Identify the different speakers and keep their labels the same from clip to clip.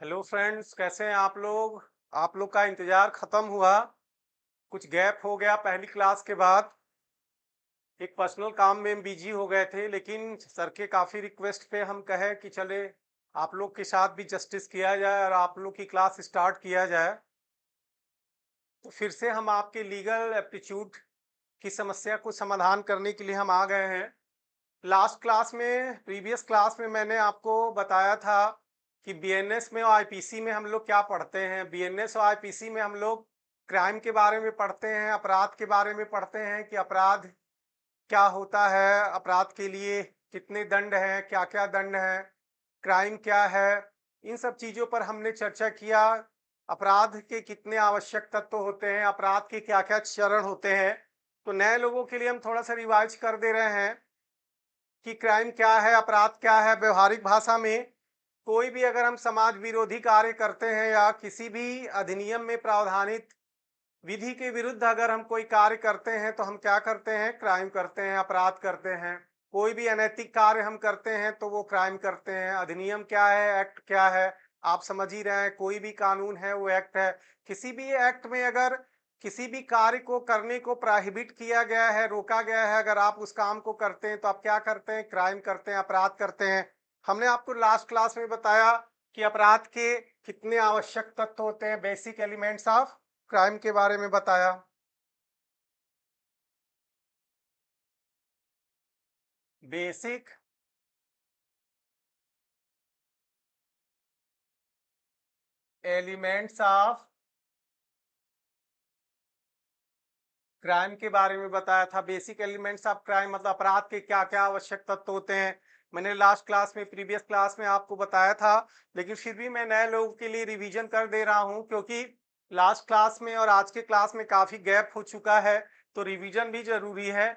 Speaker 1: Hello friends, कैसे हैं आप लोग। आप लोग का इंतजार खत्म हुआ। कुछ गैप हो गया पहली क्लास के बाद। एक पर्सनल काम में बिजी हो गए थे, लेकिन सर के काफ़ी रिक्वेस्ट पे हम कहे कि चले आप लोग के साथ भी जस्टिस किया जाए और आप लोग की क्लास स्टार्ट किया जाए। तो फिर से हम आपके लीगल एप्टीट्यूड की समस्या को समाधान करने के लिए हम आ गए हैं। लास्ट क्लास में, प्रीवियस क्लास में मैंने आपको बताया था कि बीएनएस में और आईपीसी में हम लोग क्या पढ़ते हैं। बीएनएस और आईपीसी में हम लोग क्राइम के बारे में पढ़ते हैं, अपराध के बारे में पढ़ते हैं कि अपराध क्या होता है, अपराध के लिए कितने दंड हैं, क्या क्या दंड हैं, क्राइम क्या है। इन सब चीज़ों पर हमने चर्चा किया। अपराध के कितने आवश्यक तत्व होते हैं, अपराध के क्या क्या चरण होते हैं। तो नए लोगों के लिए हम थोड़ा सा रिवाइज कर दे रहे हैं कि क्राइम क्या है, अपराध क्या है। व्यवहारिक भाषा में कोई भी अगर हम समाज विरोधी कार्य करते हैं या किसी भी अधिनियम में प्रावधानित विधि के विरुद्ध अगर हम कोई कार्य करते हैं तो हम क्या करते हैं, क्राइम करते हैं, अपराध करते हैं। कोई भी अनैतिक कार्य हम करते हैं तो वो क्राइम करते हैं। अधिनियम क्या है, एक्ट क्या है, आप समझ ही रहे हैं। कोई भी कानून है वो एक्ट है। किसी भी एक्ट में अगर किसी भी कार्य को करने को प्रोहिबिट किया गया है, रोका गया है, अगर आप उस काम को करते हैं तो आप क्या करते हैं, क्राइम करते हैं, अपराध करते हैं। हमने आपको लास्ट क्लास में बताया कि अपराध के कितने आवश्यक तत्व होते हैं, बेसिक एलिमेंट्स ऑफ क्राइम के बारे में बताया। बेसिक एलिमेंट्स ऑफ क्राइम के बारे में बताया था। बेसिक एलिमेंट्स ऑफ क्राइम मतलब अपराध के क्या क्या आवश्यक तत्व होते हैं। मैंने लास्ट क्लास में, प्रीवियस क्लास में आपको बताया था, लेकिन फिर भी मैं नए लोगों के लिए रिवीजन कर दे रहा हूं, क्योंकि लास्ट क्लास में और आज के क्लास में काफी गैप हो चुका है, तो रिवीजन भी जरूरी है।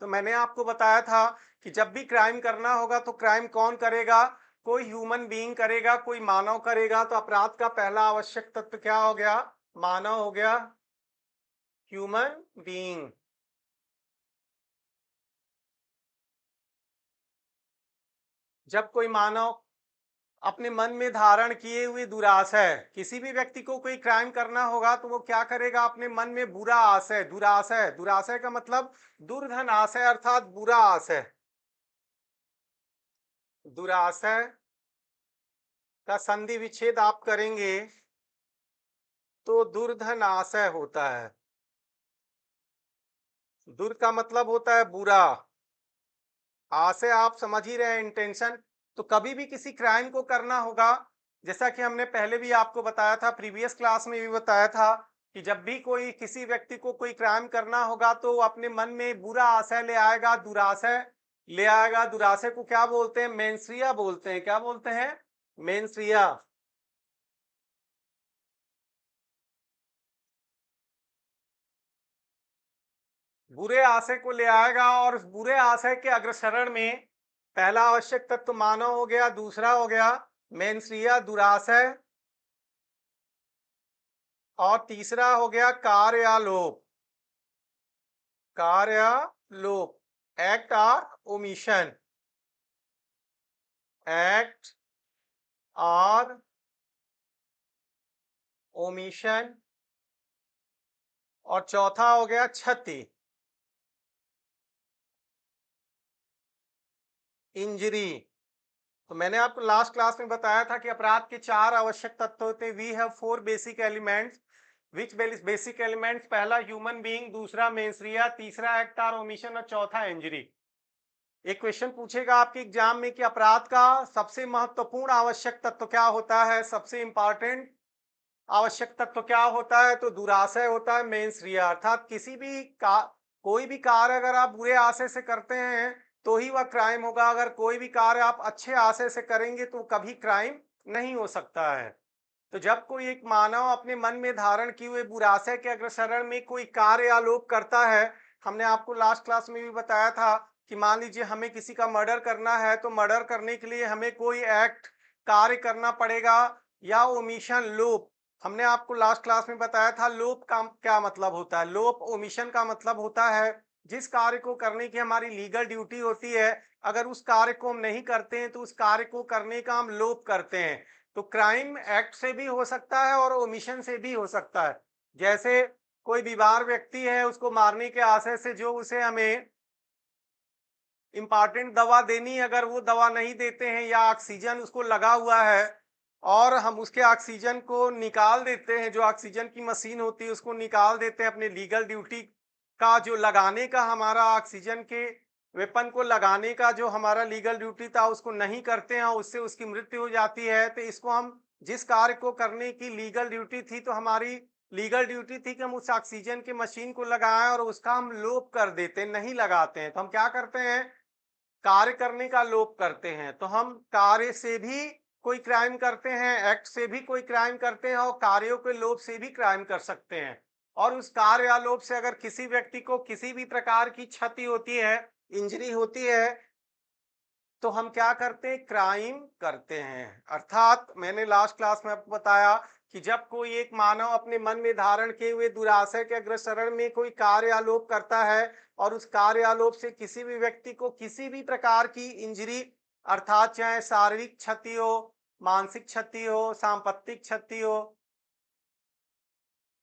Speaker 1: तो मैंने आपको बताया था कि जब भी क्राइम करना होगा तो क्राइम कौन करेगा, कोई ह्यूमन बीइंग करेगा, कोई मानव करेगा। तो अपराध का पहला आवश्यक तत्व क्या हो गया, मानव हो गया, ह्यूमन बीइंग। जब कोई मानव अपने मन में धारण किए हुए दुराशय, किसी भी व्यक्ति को कोई क्राइम करना होगा तो वो क्या करेगा, अपने मन में बुरा आशय, दुराशय, दुराशय का मतलब दुर्धन आशय अर्थात बुरा आशय, दुराशय का संधि विच्छेद आप करेंगे तो दुर्धन आशय होता है। दुर का मतलब होता है बुरा, आशय आप समझ ही रहे हैं, इंटेंशन। तो कभी भी किसी क्राइम को करना होगा, जैसा कि हमने पहले भी आपको बताया था, प्रीवियस क्लास में भी बताया था कि जब भी कोई किसी व्यक्ति को कोई क्राइम करना होगा तो वो अपने मन में बुरा आशय ले आएगा, दुराशय ले आएगा। दुराशय को क्या बोलते हैं, मेंसरिया बोलते हैं। क्या बोलते हैं, मेंसरिया। बुरे आशय को ले आएगा और उस बुरे आशय के अग्रसरण में पहला आवश्यक तत्व मानव हो गया, दूसरा हो गया मेंसरिया, दुराशय, और तीसरा हो गया कार्यालोप, कार्यालोप, एक्ट और ओमिशन, एक्ट और ओमिशन। और चौथा हो गया क्षति, इंजरी। तो मैंने आपको लास्ट क्लास में बताया था कि अपराध के चार आवश्यक तत्व होते हैं। We have four basic elements. Which basic elements, पहला ह्यूमन बीइंग, दूसरा मेंसरिया, तीसरा एक्ट और ओमिशन और चौथा इंजरी। एक क्वेश्चन पूछेगा आपके एग्जाम में कि अपराध का सबसे महत्वपूर्ण आवश्यक तत्व क्या होता है, सबसे इंपॉर्टेंट आवश्यक तत्व क्या होता है, तो दुराशय होता है, मेंस रिया। अर्थात किसी भी कोई भी कार्य अगर आप बुरे आशय से करते हैं तो ही वह क्राइम होगा। अगर कोई भी कार्य आप अच्छे आशय से करेंगे तो कभी क्राइम नहीं हो सकता है। तो जब कोई एक मानव अपने मन में धारण किए हुए बुराशय के अग्रसरण में कोई कार्य आलोप करता है, हमने आपको लास्ट क्लास में भी बताया था कि मान लीजिए हमें किसी का मर्डर करना है, तो मर्डर करने के लिए हमें कोई एक्ट, कार्य करना पड़ेगा, या ओमिशन, लोप। हमने आपको लास्ट क्लास में बताया था लोप का क्या मतलब होता है। लोप, ओमिशन का मतलब होता है जिस कार्य को करने की हमारी लीगल ड्यूटी होती है, अगर उस कार्य को हम नहीं करते हैं तो उस कार्य को करने का हम लोप करते हैं। तो क्राइम एक्ट से भी हो सकता है और ओमिशन से भी हो सकता है। जैसे कोई बीमार व्यक्ति है, उसको मारने के आशय से जो उसे हमें इम्पॉर्टेंट दवा देनी, अगर वो दवा नहीं देते हैं या ऑक्सीजन उसको लगा हुआ है और हम उसके ऑक्सीजन को निकाल देते हैं, जो ऑक्सीजन की मशीन होती है उसको निकाल देते हैं, अपने लीगल ड्यूटी का जो लगाने का हमारा ऑक्सीजन के वेपन को लगाने का जो हमारा लीगल ड्यूटी था उसको नहीं करते हैं, उससे उसकी मृत्यु हो जाती है। तो इसको हम जिस कार्य को करने की लीगल ड्यूटी थी, तो हमारी लीगल ड्यूटी थी कि हम उस ऑक्सीजन की मशीन को लगाएं और उसका हम लोप कर देते हैं, नहीं लगाते हैं। तो हम क्या करते हैं, कार्य करने का लोप करते हैं। तो हम कार्य से भी कोई क्राइम करते हैं, एक्ट से भी कोई क्राइम करते हैं और कार्यों के लोप से भी क्राइम कर सकते हैं। और उस कार्य या लोप से अगर किसी व्यक्ति को किसी भी प्रकार की क्षति होती है, इंजरी होती है, तो हम क्या करते हैं, क्राइम करते हैं। अर्थात मैंने लास्ट क्लास में आपको बताया कि जब कोई एक मानव अपने मन में धारण किए हुए दुराशय के अग्रसरण में कोई कार्य आलोप करता है और उस कार्य आलोप से किसी भी व्यक्ति को किसी भी प्रकार की इंजरी, अर्थात चाहे शारीरिक क्षति हो, मानसिक क्षति हो, सांपत्तिक क्षति हो,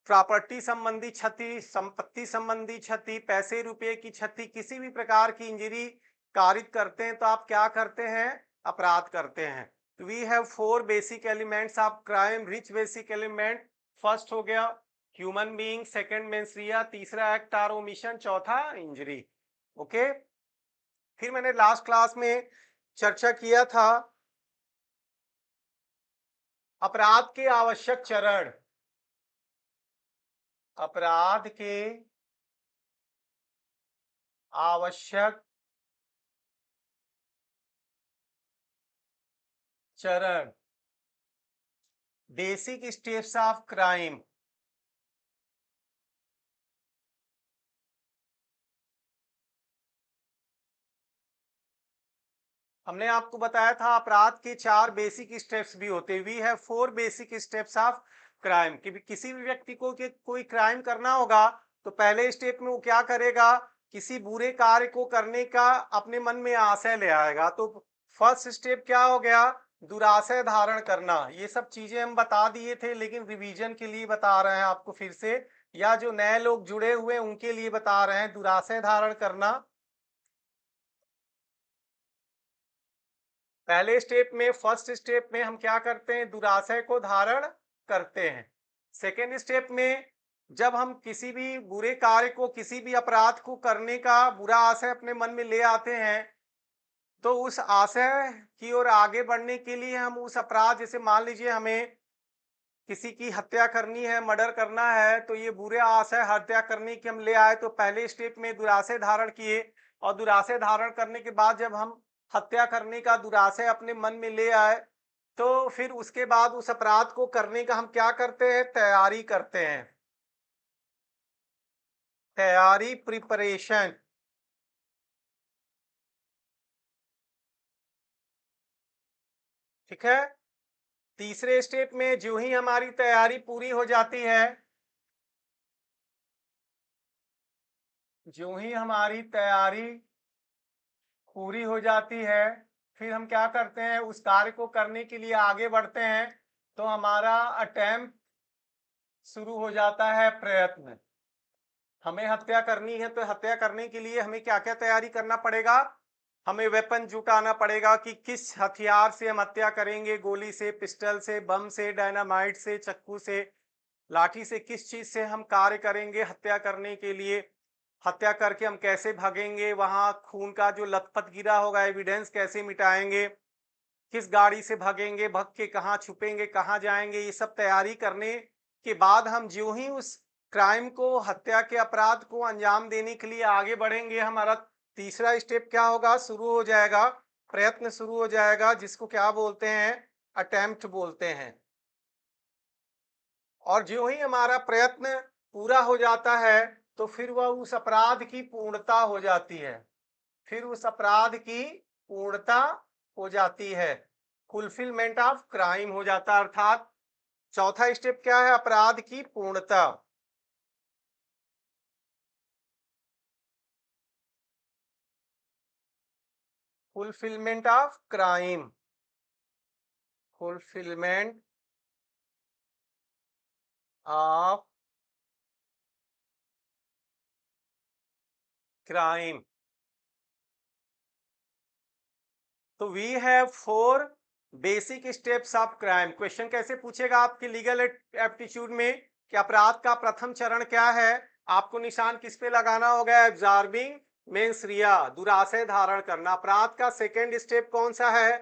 Speaker 1: प्रॉपर्टी संबंधी क्षति, संपत्ति संबंधी क्षति, पैसे रुपए की क्षति, किसी भी प्रकार की इंजरी कारित करते हैं, तो आप क्या करते हैं, अपराध करते हैं। तो we have 4 basic elements of crime, which basic element. First हो गया ह्यूमन बीइंग, सेकंड मेंसरिया, तीसरा एक्ट और ओमिशन, चौथा इंजरी। ओके। फिर मैंने लास्ट क्लास में चर्चा किया था अपराध के आवश्यक चरण। अपराध के आवश्यक चरण, बेसिक स्टेप्स ऑफ क्राइम। हमने आपको बताया था अपराध के 4 बेसिक स्टेप्स भी होते हैं। We have 4 basic steps of crime. कि किसी भी व्यक्ति को कि कोई क्राइम करना होगा तो पहले स्टेप में वो क्या करेगा, किसी बुरे कार्य को करने का अपने मन में आशय ले आएगा। तो फर्स्ट स्टेप क्या हो गया, दुराशय धारण करना। ये सब चीजें हम बता दिए थे, लेकिन रिवीजन के लिए बता रहे हैं आपको फिर से, या जो नए लोग जुड़े हुए हैं उनके लिए बता रहे हैं। दुराशय धारण करना, पहले स्टेप में, फर्स्ट स्टेप में हम क्या करते हैं, दुराशय को धारण करते हैं। सेकेंड स्टेप में जब हम किसी भी बुरे कार्य को, किसी भी अपराध को करने का बुरा आशय अपने मन में ले आते हैं, तो उस आशय की ओर आगे बढ़ने के लिए हम उस अपराध, जैसे मान लीजिए हमें किसी की हत्या करनी है, मर्डर करना है, तो ये बुरे आशय हत्या करने की हम ले आए, तो पहले स्टेप में दुराशय धारण किए। और दुराशय धारण करने के बाद जब हम हत्या करने का दुराशय अपने मन में ले आए, तो फिर उसके बाद उस अपराध को करने का हम क्या करते हैं, तैयारी करते हैं। तैयारी, प्रिपरेशन। ठीक है। तीसरे स्टेप में जो ही हमारी तैयारी पूरी हो जाती है, जो ही हमारी तैयारी पूरी हो जाती है, फिर हम क्या करते हैं, उस कार्य को करने के लिए आगे बढ़ते हैं। तो हमारा अटेम्प्ट शुरू हो जाता है, प्रयत्न। हमें हत्या करनी है, तो हत्या करने के लिए हमें क्या क्या तैयारी करना पड़ेगा, हमें वेपन जुटाना पड़ेगा कि किस हथियार से हम हत्या करेंगे, गोली से, पिस्टल से, बम से, डायनामाइट से, चाकू से, लाठी से, किस चीज से हम कार्य करेंगे हत्या करने के लिए। हत्या करके हम कैसे भागेंगे, वहां खून का जो लथपथ गिरा होगा एविडेंस कैसे मिटाएंगे, किस गाड़ी से भागेंगे, भाग के कहाँ छुपेंगे, कहाँ जाएंगे, ये सब तैयारी करने के बाद हम जो ही उस क्राइम को, हत्या के अपराध को अंजाम देने के लिए आगे बढ़ेंगे, हमारा तीसरा स्टेप क्या होगा, शुरू हो जाएगा, प्रयत्न शुरू हो जाएगा, जिसको क्या बोलते हैं, अटेम्प्ट बोलते हैं। और जो ही हमारा प्रयत्न पूरा हो जाता है, तो फिर वह उस अपराध की पूर्णता हो जाती है। फिर उस अपराध की पूर्णता हो जाती है, फुलफिलमेंट ऑफ क्राइम हो जाता है। अर्थात चौथा स्टेप क्या है, अपराध की पूर्णता। Fulfilment of crime, fulfillment of crime. तो we have 4 basic steps of crime. Question कैसे पूछेगा आपके लीगल एप्टीट्यूड में कि अपराध का प्रथम चरण क्या है? आपको निशान किस पे लगाना होगा? एब्जॉर्बिंग मीन्स रिया, दुराशय धारण करना। अपराध का सेकेंड स्टेप कौन सा है?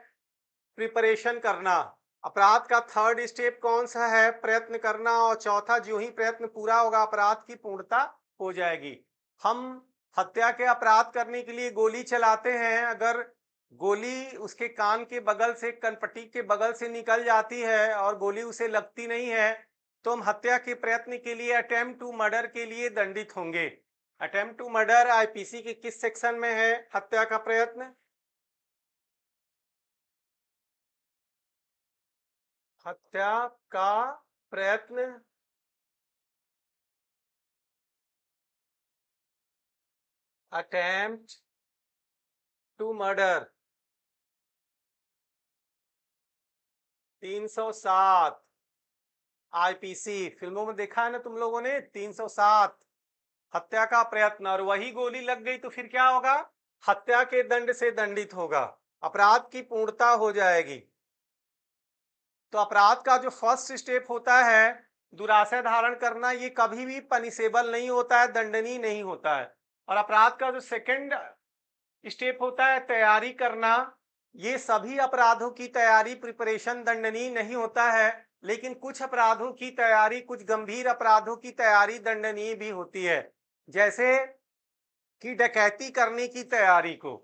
Speaker 1: प्रिपरेशन करना। अपराध का थर्ड स्टेप कौन सा है? प्रयत्न करना। और चौथा, जो ही प्रयत्न पूरा होगा अपराध की पूर्णता हो जाएगी। हम हत्या के अपराध करने के लिए गोली चलाते हैं, अगर गोली उसके कान के बगल से, कनपट्टी के बगल से निकल जाती है और गोली उसे लगती नहीं है, तो हम हत्या के प्रयत्न के लिए, अटेम्प्ट टू मर्डर के लिए दंडित होंगे। अटेम्प्ट टू मर्डर आईपीसी के किस सेक्शन में है? हत्या का प्रयत्न, हत्या का प्रयत्न अटेम्प्ट टू मर्डर 307 आईपीसी। फिल्मों में देखा है ना तुम लोगों ने, 307 हत्या का प्रयत्न, और वही गोली लग गई तो फिर क्या होगा? हत्या के दंड से दंडित होगा, अपराध की पूर्णता हो जाएगी। तो अपराध का जो फर्स्ट स्टेप होता है दुराशय धारण करना, ये कभी भी पनिशेबल नहीं होता है, दंडनीय नहीं होता है। और अपराध का जो सेकंड स्टेप होता है तैयारी करना, ये सभी अपराधों की तैयारी, प्रिपरेशन दंडनीय नहीं होता है, लेकिन कुछ अपराधों की तैयारी, कुछ गंभीर अपराधों की तैयारी दंडनीय भी होती है। जैसे कि डकैती करने की तैयारी को,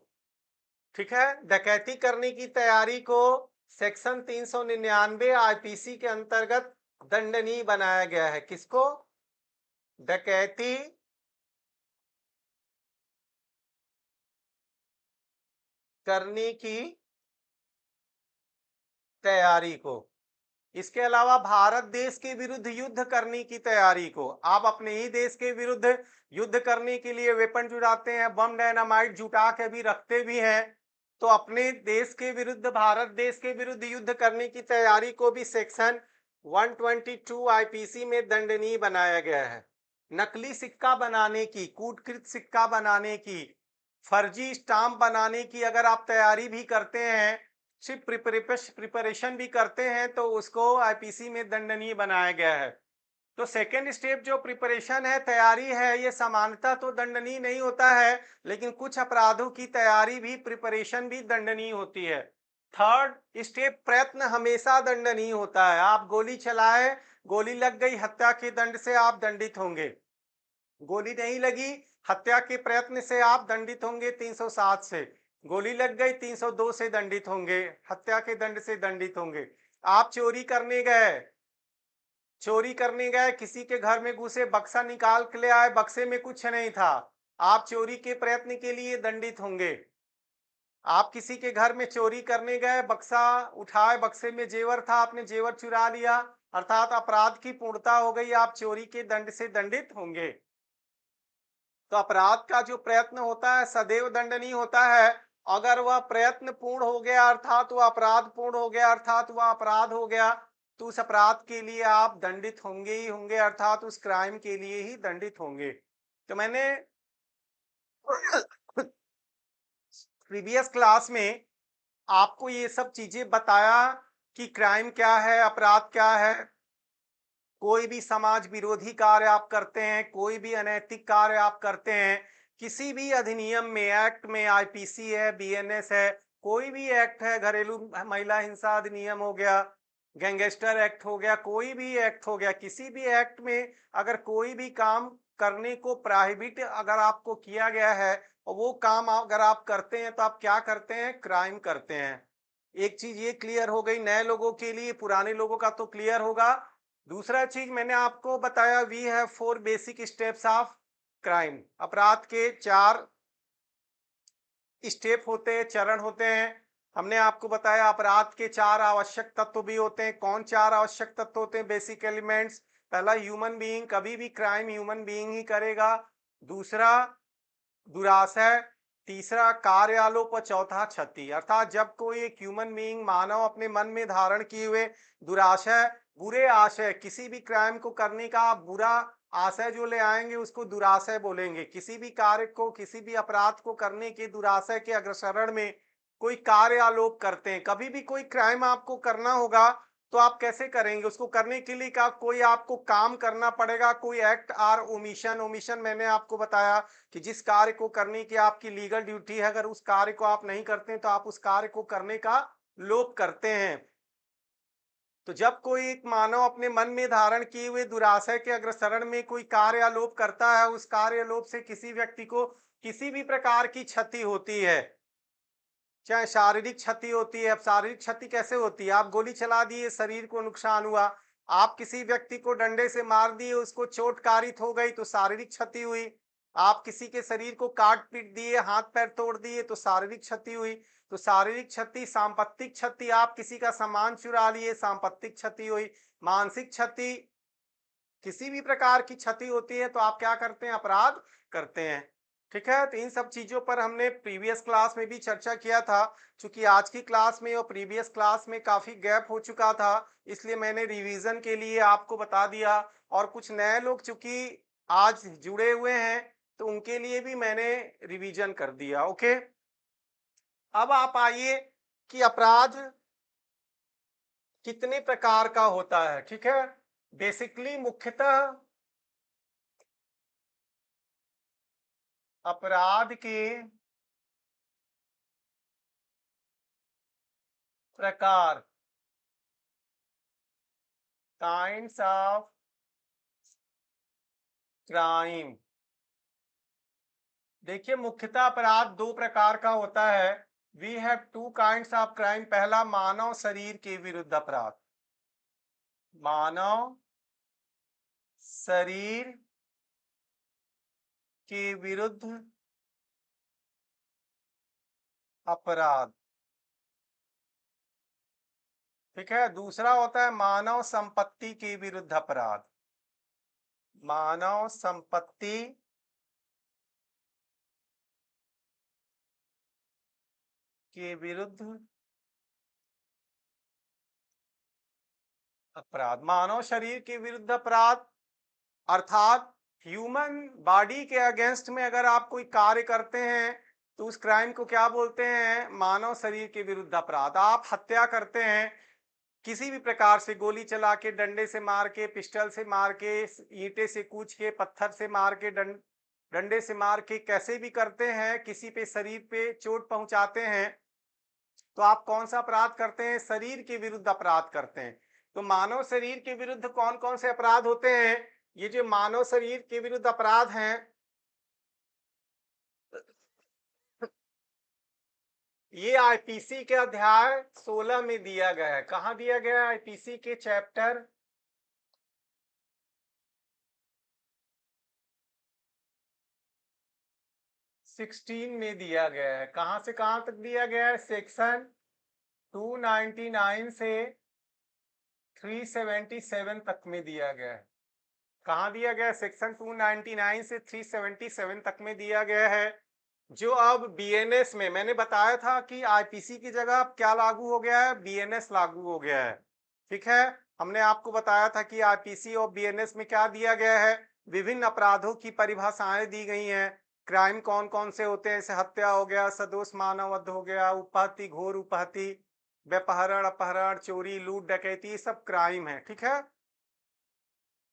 Speaker 1: ठीक है, डकैती करने की तैयारी को सेक्शन 399 आईपीसी के अंतर्गत दंडनीय बनाया गया है। किसको? डकैती करने की तैयारी को। इसके अलावा भारत देश के विरुद्ध युद्ध करने की तैयारी को, आप अपने ही देश के विरुद्ध युद्ध करने के लिए वेपन जुटाते हैं, बम डायनामाइट जुटा के भी रखते भी हैं, तो अपने देश के विरुद्ध, भारत देश के विरुद्ध युद्ध करने की तैयारी को भी सेक्शन 122 आईपीसी में दंडनीय बनाया गया है। नकली सिक्का बनाने की, कूटकृत सिक्का बनाने की, फर्जी स्टाम्प बनाने की अगर आप तैयारी भी करते हैं, सिर्फ प्रिपरेशन भी करते हैं, तो उसको आईपीसी में दंडनीय बनाया गया है। तो सेकेंड स्टेप जो प्रिपरेशन है, तैयारी है, ये सामान्यतः तो दंडनीय नहीं होता है, लेकिन कुछ अपराधों की तैयारी भी, प्रिपरेशन भी दंडनीय होती है। थर्ड स्टेप प्रयत्न हमेशा दंडनीय होता है। आप गोली चलाए, गोली लग गई, हत्या के दंड से आप दंडित होंगे। गोली नहीं लगी, हत्या के प्रयत्न से आप दंडित होंगे 307 से। गोली लग गई, 302 से दंडित होंगे, हत्या के दंड से दंडित होंगे। आप चोरी करने गए, किसी के घर में घुसे, बक्सा निकाल के ले आए, बक्से में कुछ नहीं था, आप चोरी के प्रयत्न के लिए दंडित होंगे। आप किसी के घर में चोरी करने गए, बक्सा उठाए, बक्से में जेवर था, आपने जेवर चुरा लिया, अर्थात अपराध की पूर्णता हो गई, आप चोरी के दंड से दंडित होंगे। तो अपराध का जो प्रयत्न होता है सदैव दंडनीय होता है। अगर वह प्रयत्न पूर्ण हो गया, अर्थात वह अपराध पूर्ण हो गया, अर्थात वह अपराध हो गया, तो उस अपराध के लिए आप दंडित होंगे ही होंगे, अर्थात उस क्राइम के लिए ही दंडित होंगे। तो मैंने प्रीवियस क्लास में आपको ये सब चीजें बताया कि क्राइम क्या है, अपराध क्या है। कोई भी समाज विरोधी कार्य आप करते हैं, कोई भी अनैतिक कार्य आप करते हैं, किसी भी अधिनियम में, एक्ट में, आईपीसी है, बीएनएस है, कोई भी एक्ट है, घरेलू महिला हिंसा अधिनियम हो गया, गैंगस्टर एक्ट हो गया, कोई भी एक्ट हो गया, किसी भी एक्ट में अगर कोई भी काम करने को प्रोहिबिट अगर आपको किया गया है और वो काम अगर आप करते हैं, तो आप क्या करते हैं? क्राइम करते हैं। एक चीज ये क्लियर हो गई नए लोगों के लिए, पुराने लोगों का तो क्लियर होगा। दूसरा चीज मैंने आपको बताया, we have 4 basic steps of crime. अपराध के 4 स्टेप होते हैं, चरण होते हैं। हमने आपको बताया अपराध के 4 आवश्यक तत्व भी होते हैं। कौन 4 आवश्यक तत्व होते हैं? Basic elements. पहला, ह्यूमन बीइंग, कभी भी क्राइम ह्यूमन बीइंग ही करेगा। दूसरा, दुराशय, तीसरा कार्यालोप और चौथा क्षति। अर्थात जब कोई एक ह्यूमन बीइंग मानव अपने मन में धारण किए हुए दुराशय, बुरे आशय, किसी भी क्राइम को करने का बुरा आशय जो ले आएंगे उसको दुराशय बोलेंगे। किसी भी कार्य को, किसी भी अपराध को करने के दुराशय के अग्रसरण में कोई कार्य आलोप करते हैं। कभी भी कोई क्राइम आपको करना होगा तो आप कैसे करेंगे? उसको करने के लिए क्या कोई आपको काम करना पड़ेगा, कोई एक्ट आर ओमिशन। ओमिशन मैंने आपको बताया कि जिस कार्य को करने की आपकी लीगल ड्यूटी है, अगर उस कार्य को आप नहीं करते तो आप उस कार्य को करने का लोप करते हैं। तो जब कोई एक मानव अपने मन में धारण किए हुए दुराशय के अग्रसरण में कोई कार्य आलोप करता है, उस कार्य आलोप से किसी व्यक्ति को किसी भी प्रकार की क्षति होती है, चाहे शारीरिक क्षति होती है। अब शारीरिक क्षति कैसे होती है? आप गोली चला दिए, शरीर को नुकसान हुआ। आप किसी व्यक्ति को डंडे से मार दिए, उसको चोट कारित हो गई तो शारीरिक क्षति हुई। आप किसी के शरीर को काट पीट दिए, हाथ पैर तोड़ दिए तो शारीरिक क्षति हुई। तो शारीरिक क्षति, सांपत्तिक क्षति, आप किसी का सामान चुरा लिए, सांपत्तिक क्षति हुई। मानसिक क्षति, किसी भी प्रकार की क्षति होती है तो आप क्या करते हैं? अपराध करते हैं। ठीक है, तो इन सब चीजों पर हमने प्रीवियस क्लास में भी चर्चा किया था। चूंकि आज की क्लास में और प्रीवियस क्लास में काफी गैप हो चुका था, इसलिए मैंने रिवीजन के लिए आपको बता दिया। और कुछ नए लोग चूंकि आज जुड़े हुए हैं तो उनके लिए भी मैंने रिवीजन कर दिया। ओके, अब आप आइए कि अपराध कितने प्रकार का होता है। ठीक है, बेसिकली मुख्यतः अपराध के प्रकार, काइंड्स ऑफ क्राइम। देखिए, मुख्यतः अपराध दो प्रकार का होता है। We have two kinds of crime. पहला, मानव शरीर के विरुद्ध अपराध। मानव शरीर के विरुद्ध अपराध। ठीक है, दूसरा होता है मानव संपत्ति के विरुद्ध अपराध। मानव संपत्ति के विरुद्ध अपराध। मानव शरीर के विरुद्ध अपराध अर्थात ह्यूमन बॉडी के अगेंस्ट में अगर आप कोई कार्य करते हैं तो उस क्राइम को क्या बोलते हैं? मानव शरीर के विरुद्ध अपराध। आप हत्या करते हैं किसी भी प्रकार से, गोली चला के, डंडे से मार के, पिस्टल से मार के, ईंटे से कूच के, पत्थर से मार के, डंडे से मार के, कैसे भी करते हैं, किसी पे शरीर पे चोट पहुंचाते हैं, तो आप कौन सा अपराध करते हैं? शरीर के विरुद्ध अपराध करते हैं। तो मानव शरीर के विरुद्ध कौन कौन से अपराध होते हैं? ये जो मानव शरीर के विरुद्ध अपराध हैं, ये आईपीसी के अध्याय 16 में दिया गया है। कहाँ दिया गया है? आईपीसी के चैप्टर 16 में दिया गया है। कहाँ से कहाँ तक दिया गया है? सेक्शन 299 से 377 तक में दिया गया है। कहाँ दिया गया है? सेक्शन 299 से 377 तक में दिया गया है। जो अब बीएनएस में मैंने बताया था कि आईपीसी की जगह अब क्या लागू हो गया है? बीएनएस लागू हो गया है। ठीक है, हमने आपको बताया था कि आईपीसी और बीएनएस में क्या दिया गया है? विभिन्न अपराधों की परिभाषाएं दी गई हैं। क्राइम कौन कौन से होते हैं? जैसे हत्या हो गया, सदोष मानववध हो गया, उपहत्या, घोर उपहत्या, व्यपहरण, अपहरण, चोरी, लूट, डकैती, ये सब क्राइम है। ठीक है,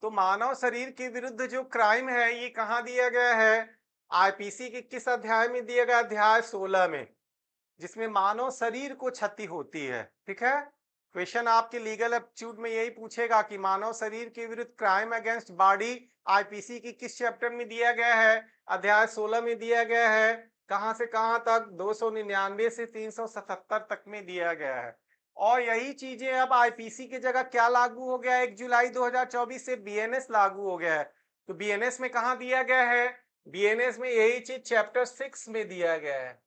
Speaker 1: तो मानव शरीर के विरुद्ध जो क्राइम है ये कहाँ दिया गया है? आईपीसी के किस अध्याय में दिया गया? अध्याय 16 में, जिसमें मानव शरीर को क्षति होती है। ठीक है, क्वेश्चन आपके लीगल एप्टीट्यूड में यही पूछेगा कि मानव शरीर के विरुद्ध क्राइम अगेंस्ट बॉडी आईपीसी की किस चैप्टर में दिया गया है? अध्याय 16 में दिया गया है। कहां से कहां तक? 299 से 377 तक में दिया गया है। और यही चीजें अब आईपीसी की जगह क्या लागू हो गया है? 1 जुलाई 2024 से बीएनएस लागू हो गया है। तो बीएनएस में कहा दिया गया है? बीएनएस में यही चीज चैप्टर 6 में दिया गया है।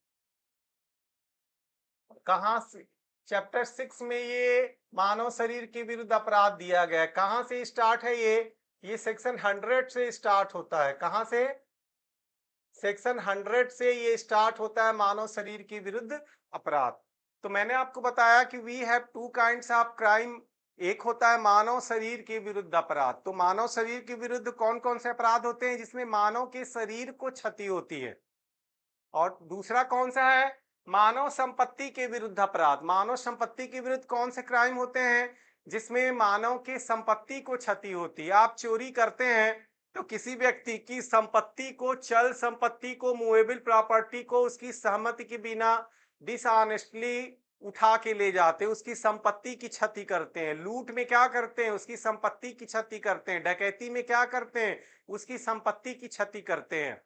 Speaker 1: कहां से? चैप्टर 6 में ये मानव शरीर के विरुद्ध अपराध दिया गया है। कहां से स्टार्ट है ये सेक्शन 100 से स्टार्ट होता है। कहां से? सेक्शन 100 से ये स्टार्ट होता है मानव शरीर के विरुद्ध अपराध। तो मैंने आपको बताया कि we have two kinds of crime. एक होता है मानव शरीर के विरुद्ध अपराध। तो मानव शरीर के विरुद्ध कौन कौन से अपराध होते हैं जिसमें मानव के शरीर को क्षति होती है। और दूसरा कौन सा है, मानव संपत्ति के विरुद्ध अपराध। मानव संपत्ति के विरुद्ध कौन से क्राइम होते हैं जिसमें मानव की संपत्ति को क्षति होती है। आप चोरी करते हैं तो किसी व्यक्ति की संपत्ति को, चल संपत्ति को, मूवेबल प्रॉपर्टी को उसकी सहमति के बिना डिसऑनेस्टली उठा के ले जाते हैं, उसकी संपत्ति की क्षति करते हैं। लूट में क्या करते हैं, उसकी संपत्ति की क्षति करते हैं। डकैती में क्या करते हैं, उसकी संपत्ति की क्षति करते हैं।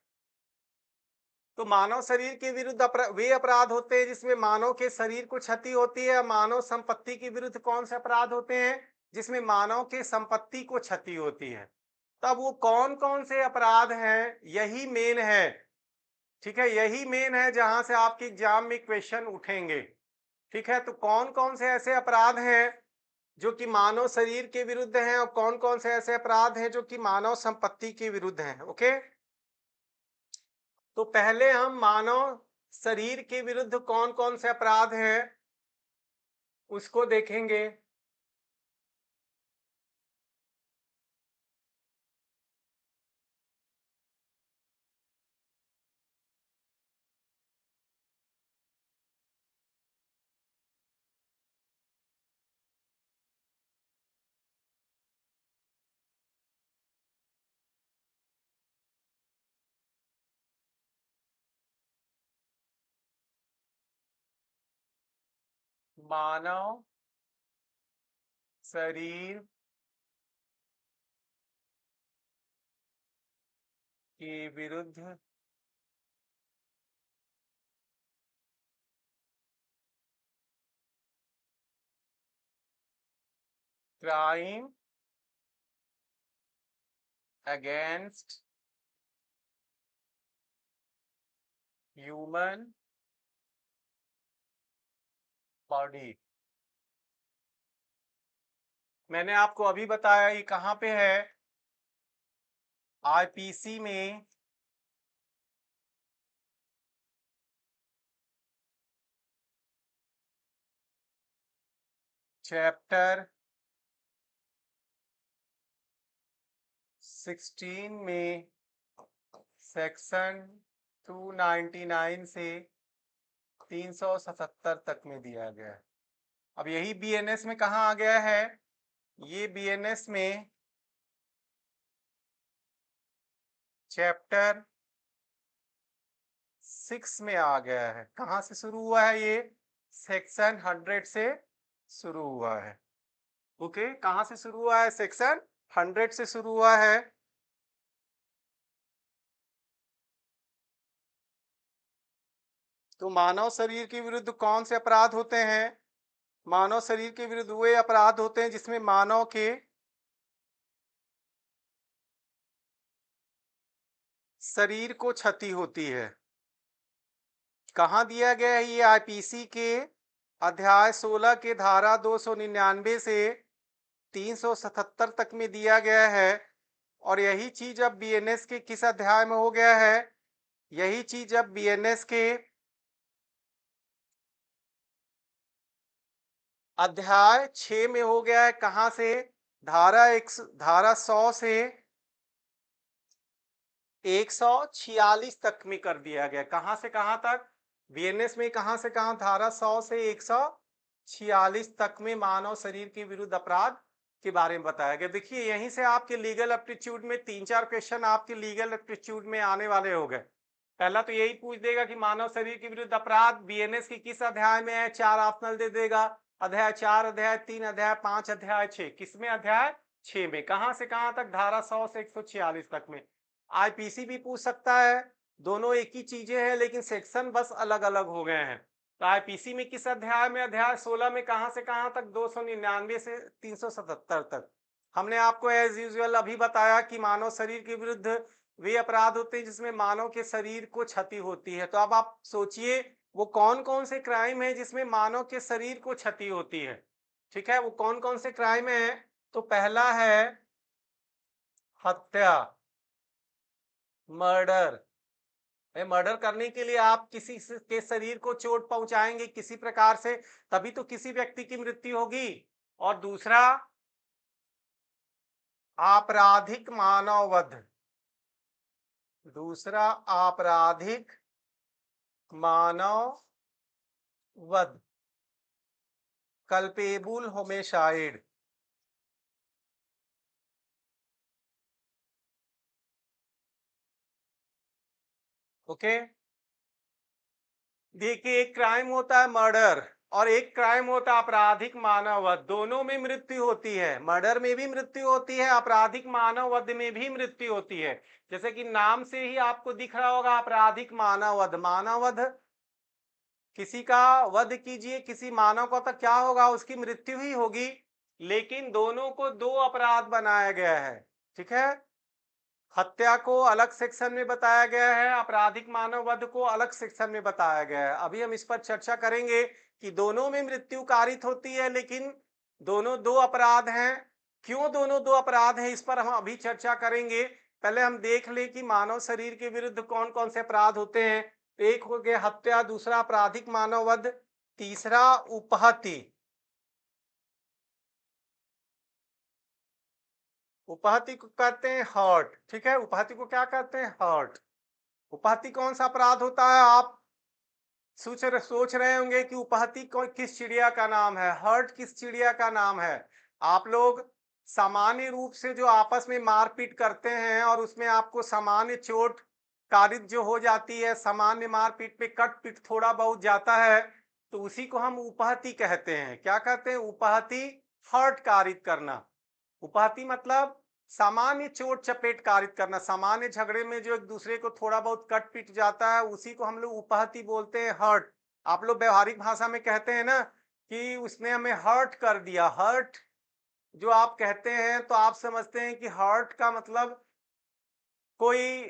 Speaker 1: तो मानव शरीर के विरुद्ध वे अपराध होते हैं जिसमें मानव के शरीर को क्षति होती है। मानव संपत्ति के विरुद्ध कौन से अपराध होते हैं जिसमें मानव के संपत्ति को क्षति होती है। तब वो कौन कौन से अपराध हैं, यही मेन है। ठीक है, यही मेन है जहां से आपके एग्जाम में क्वेश्चन उठेंगे। ठीक है, तो कौन कौन से ऐसे अपराध हैं जो कि मानव शरीर के विरुद्ध हैं और कौन कौन से ऐसे अपराध हैं जो कि मानव संपत्ति के विरुद्ध हैं। ओके, तो पहले हम मानव शरीर के विरुद्ध कौन कौन से अपराध हैं उसको देखेंगे। मानव शरीर के विरुद्ध क्राइम अगेंस्ट ह्यूमन बॉडी। मैंने आपको अभी बताया ये कहाँ पे है, आईपीसी में चैप्टर 16 में सेक्शन 299 से 377 तक में दिया गया है। अब यही बीएनएस में कहाँ आ गया है, ये बीएनएस में चैप्टर 6 में आ गया है। कहाँ से शुरू हुआ है ये, सेक्शन 100 से शुरू हुआ है। ओके, कहाँ से शुरू हुआ है, सेक्शन 100 से शुरू हुआ है। तो मानव शरीर के विरुद्ध कौन से अपराध होते हैं, मानव शरीर के विरुद्ध वे अपराध होते हैं जिसमें मानव के शरीर को क्षति होती है। कहाँ दिया गया है ये, आईपीसी के अध्याय 16 के धारा 299 से 377 तक में दिया गया है। और यही चीज अब बीएनएस के किस अध्याय में हो गया है, यही चीज अब बीएनएस के अध्याय 6 में हो गया है। कहां से, धारा 100 से 146 तक में कर दिया गया। कहां से कहां तक, बीएनएस में कहां से कहां, धारा 100 से 146 तक में मानव शरीर के विरुद्ध अपराध के बारे में बताया गया। देखिए यहीं से आपके लीगल एप्टीट्यूड में 3-4 क्वेश्चन आपके लीगल एप्टीट्यूड में आने वाले हो गए। पहला तो यही पूछ देगा कि मानव शरीर के विरुद्ध अपराध बीएनएस की किस अध्याय में है, 4 ऑप्शनल दे देगा, अध्याय 4, अध्याय 3, अध्याय 5, अध्याय 6। किसमें, अध्याय 6 में। कहां से कहां तक, धारा 100 से 146 तक में। आईपीसी भी पूछ सकता है, दोनों एक ही चीजें हैं लेकिन सेक्शन बस अलग अलग हो गए हैं। तो आईपीसी में किस अध्याय में, अध्याय 16 में कहां से कहां तक, 299 से 377 तक। हमने आपको एज यूजुअल अभी बताया कि मानव शरीर के विरुद्ध वे अपराध होते हैं जिसमें मानव के शरीर को क्षति होती है। तो अब आप सोचिए वो कौन कौन से क्राइम है जिसमें मानव के शरीर को क्षति होती है। ठीक है, वो कौन कौन से क्राइम है, तो पहला है हत्या, मर्डर, मर्डर करने के लिए आप किसी के शरीर को चोट पहुंचाएंगे किसी प्रकार से, तभी तो किसी व्यक्ति की मृत्यु होगी। और दूसरा, आपराधिक मानव वध। दूसरा, आपराधिक मानव वध, कल्पेबुल होमिसाइड। ओके, देखिए एक क्राइम होता है मर्डर और एक क्राइम होता है आपराधिक मानव वध। दोनों में मृत्यु होती है, मर्डर में भी मृत्यु होती है, आपराधिक मानव वध में भी मृत्यु होती है। जैसे कि नाम से ही आपको दिख रहा होगा आपराधिक मानव वध। मानव वध, किसी का वध कीजिए किसी मानव का, तो क्या होगा, उसकी मृत्यु ही होगी। लेकिन दोनों को दो अपराध बनाया गया है, ठीक है। हत्या को अलग सेक्शन में बताया गया है, आपराधिक मानव वध को अलग सेक्शन में बताया गया है। अभी हम इस पर चर्चा करेंगे कि दोनों में मृत्यु कारित होती है, लेकिन दोनों दो अपराध हैं। क्यों दोनों दो अपराध हैं, इस पर हम अभी चर्चा करेंगे। पहले हम देख ले कि मानव शरीर के विरुद्ध कौन कौन से अपराध होते हैं। एक हो गया हत्या, दूसरा आपराधिक मानव वध, तीसरा उपहत्या। उपहत्या को कहते हैं हर्ट, ठीक है। उपहत्या को क्या कहते हैं, हर्ट। उपहत्या कौन सा अपराध होता है, आप सोच रहे होंगे कि उपहत्या किस चिड़िया का नाम है, हर्ट किस चिड़िया का नाम है। आप लोग सामान्य रूप से जो आपस में मारपीट करते हैं और उसमें आपको सामान्य चोट कारित जो हो जाती है, सामान्य मारपीट पे कट पीट थोड़ा बहुत जाता है, तो उसी को हम उपहत्या कहते हैं। क्या कहते हैं, उपहत्या, हर्ट कारित करना। उपहती मतलब सामान्य चोट चपेट कारित करना, सामान्य झगड़े में जो एक दूसरे को थोड़ा बहुत कट पिट जाता है, उसी को हम लोग उपहती बोलते हैं, हर्ट। आप लोग व्यवहारिक भाषा में कहते हैं ना कि उसने हमें हर्ट कर दिया। हर्ट जो आप कहते हैं तो आप समझते हैं कि हर्ट का मतलब कोई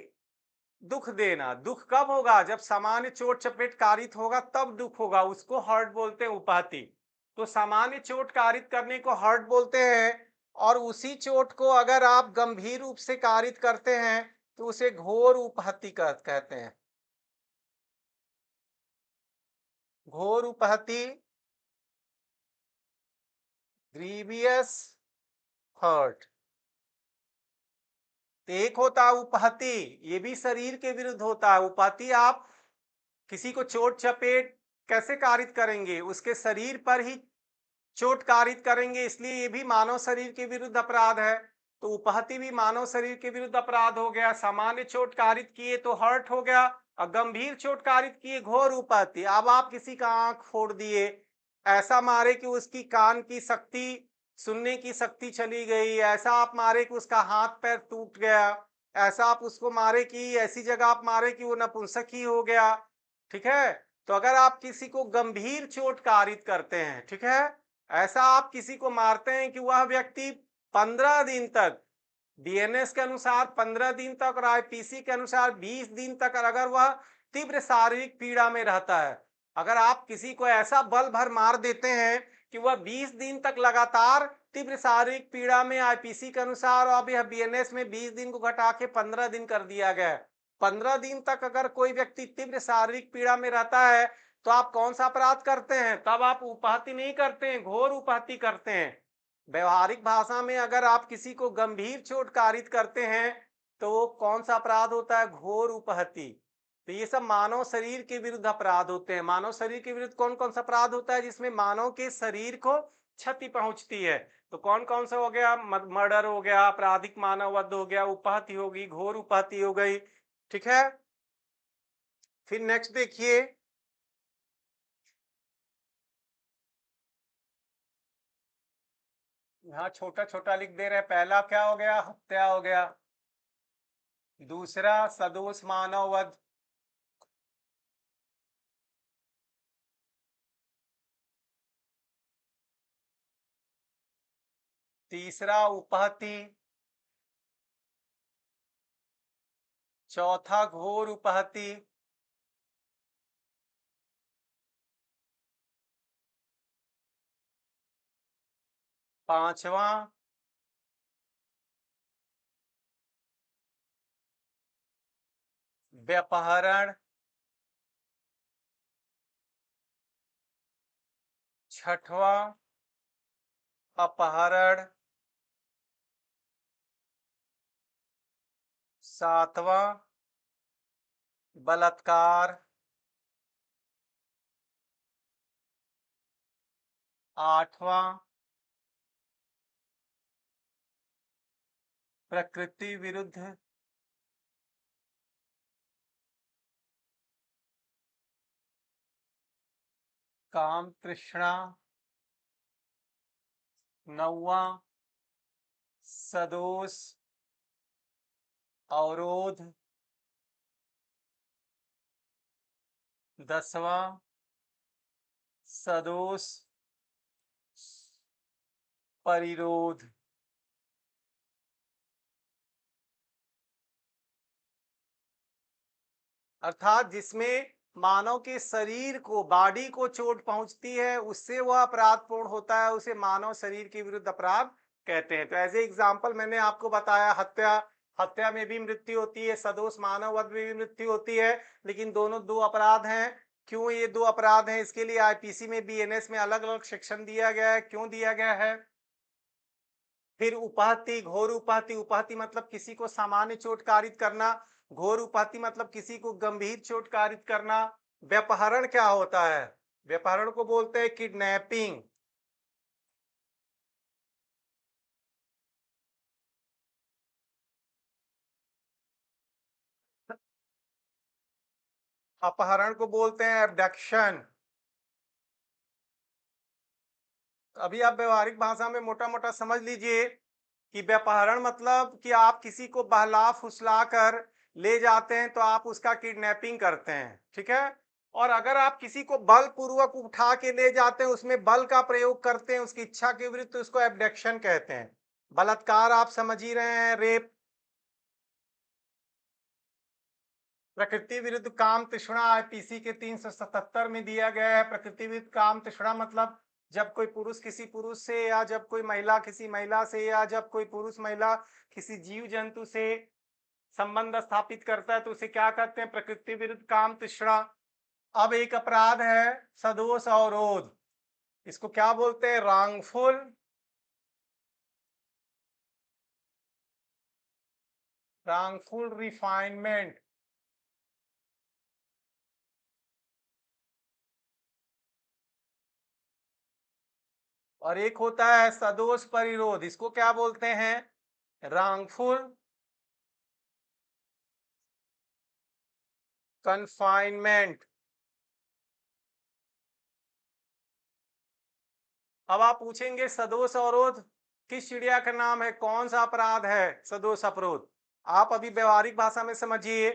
Speaker 1: दुख देना। दुख कब होगा, जब सामान्य चोट चपेट कारित होगा तब दुख होगा, उसको हर्ट बोलते हैं, उपहती। तो सामान्य चोट कारित करने को हर्ट बोलते हैं, और उसी चोट को अगर आप गंभीर रूप से कारित करते हैं तो उसे घोर उपहत्या कहते हैं। घोर उपहत्या, ग्रीवियस हर्ट। एक होता है उपहत्या, ये भी शरीर के विरुद्ध होता है। उपहत्या आप किसी को चोट चपेट कैसे कारित करेंगे, उसके शरीर पर ही चोट कारित करेंगे, इसलिए ये भी मानव शरीर के विरुद्ध अपराध है। तो उपहत्या भी मानव शरीर के विरुद्ध अपराध हो गया। सामान्य चोट कारित किए तो हर्ट हो गया, और गंभीर चोट कारित किए घोर उपहत्या। अब आप किसी का आंख फोड़ दिए, ऐसा मारे कि उसकी कान की शक्ति, सुनने की शक्ति चली गई, ऐसा आप मारे कि उसका हाथ पैर टूट गया, ऐसा आप उसको मारे कि ऐसी जगह आप मारे कि वो नपुंसक ही हो गया, ठीक है। तो अगर आप किसी को गंभीर चोट कारित करते हैं, ठीक है, ऐसा आप किसी को मारते हैं कि वह व्यक्ति 15 दिन तक, बीएनएस के अनुसार 15 दिन तक और आईपीसी के अनुसार 20 दिन तक, अगर वह तीव्र शारीरिक पीड़ा में रहता है। अगर आप किसी को ऐसा बल भर मार देते हैं कि वह 20 दिन तक लगातार तीव्र शारीरिक पीड़ा में, आईपीसी के अनुसार, और अब यह बीएनएस में 20 दिन को घटा के 15 दिन कर दिया गया है। 15 दिन तक अगर कोई व्यक्ति तीव्र शारीरिक पीड़ा में रहता है तो आप कौन सा अपराध करते हैं, तब आप उपहत्या नहीं करते हैं, घोर उपहत्या करते हैं। व्यवहारिक भाषा में अगर आप किसी को गंभीर चोट कारित करते हैं तो वो कौन सा अपराध होता है, घोर उपहत्या। तो ये सब मानव शरीर के विरुद्ध अपराध होते हैं। मानव शरीर के विरुद्ध कौन कौन सा अपराध होता है, जिसमें मानव के शरीर को क्षति पहुंचती है, तो कौन कौन सा हो गया, मर्डर हो गया, आपराधिक मानव वध हो गया, उपहत्या होगी, घोर उपहत्या हो गई, ठीक है। फिर नेक्स्ट देखिए, यहाँ छोटा छोटा लिख दे रहे हैं। पहला क्या हो गया, हत्या हो गया। दूसरा सदोष मानव वध। तीसरा उपहत्या। चौथा घोर उपहत्या। पांचवा व्यपहरण, छठवां अपहरण, सातवां बलात्कार, आठवां प्रकृति विरुद्ध, काम तृष्णा, नौवां सदोष अवरोध, 10वां सदोष परिरोध। अर्थात जिसमें मानव के शरीर को, बॉडी को चोट पहुंचती है, उससे वह अपराधपूर्ण होता है, उसे मानव शरीर के विरुद्ध अपराध कहते हैं। तो एज ए एग्जाम्पल मैंने आपको बताया, हत्या, हत्या में भी मृत्यु होती है, सदोष मानव वध में भी मृत्यु होती है, लेकिन दोनों दो अपराध हैं। क्यों ये दो अपराध हैं? इसके लिए आईपीसी में, बीएनएस में अलग अलग सेक्शन दिया गया है। क्यों दिया गया है? फिर उपहति, घोर उपहति, उपहति मतलब किसी को सामान्य चोट कारित करना, घोर उपहति मतलब किसी को गंभीर चोट कारित करना। व्यपहरण क्या होता है? व्यपहरण को बोलते हैं किडनैपिंग। अपहरण को बोलते हैं एब्डक्शन। अभी आप व्यवहारिक भाषा में मोटा मोटा समझ लीजिए कि व्यपहरण मतलब कि आप किसी को बहला फुसला कर ले जाते हैं, तो आप उसका किडनैपिंग करते हैं, ठीक है। और अगर आप किसी को बलपूर्वक उठा के ले जाते हैं, उसमें बल का प्रयोग करते हैं उसकी इच्छा के विरुद्ध, तो उसको एब्डक्शन कहते हैं। बलात्कार आप समझ ही रहे हैं, रेप। प्रकृति विरुद्ध काम तृष्णा आईपीसी के 377 में दिया गया है। प्रकृति विरुद्ध काम तृष्णा मतलब जब कोई पुरुष किसी पुरुष से, या जब कोई महिला किसी महिला से, या जब कोई पुरुष महिला किसी जीव जंतु से संबंध स्थापित करता है, तो उसे क्या कहते हैं? प्रकृति विरुद्ध काम तृष्णा। अब एक अपराध है सदोष अवरोध, इसको क्या बोलते हैं? Wrongful refinement. और एक होता है सदोष परिरोध, इसको क्या बोलते हैं? Wrongful confinement. अब आप पूछेंगे सदोष अवरोध किस चिड़िया का नाम है, कौन सा अपराध है सदोष अपरोध? आप अभी व्यवहारिक भाषा में समझिए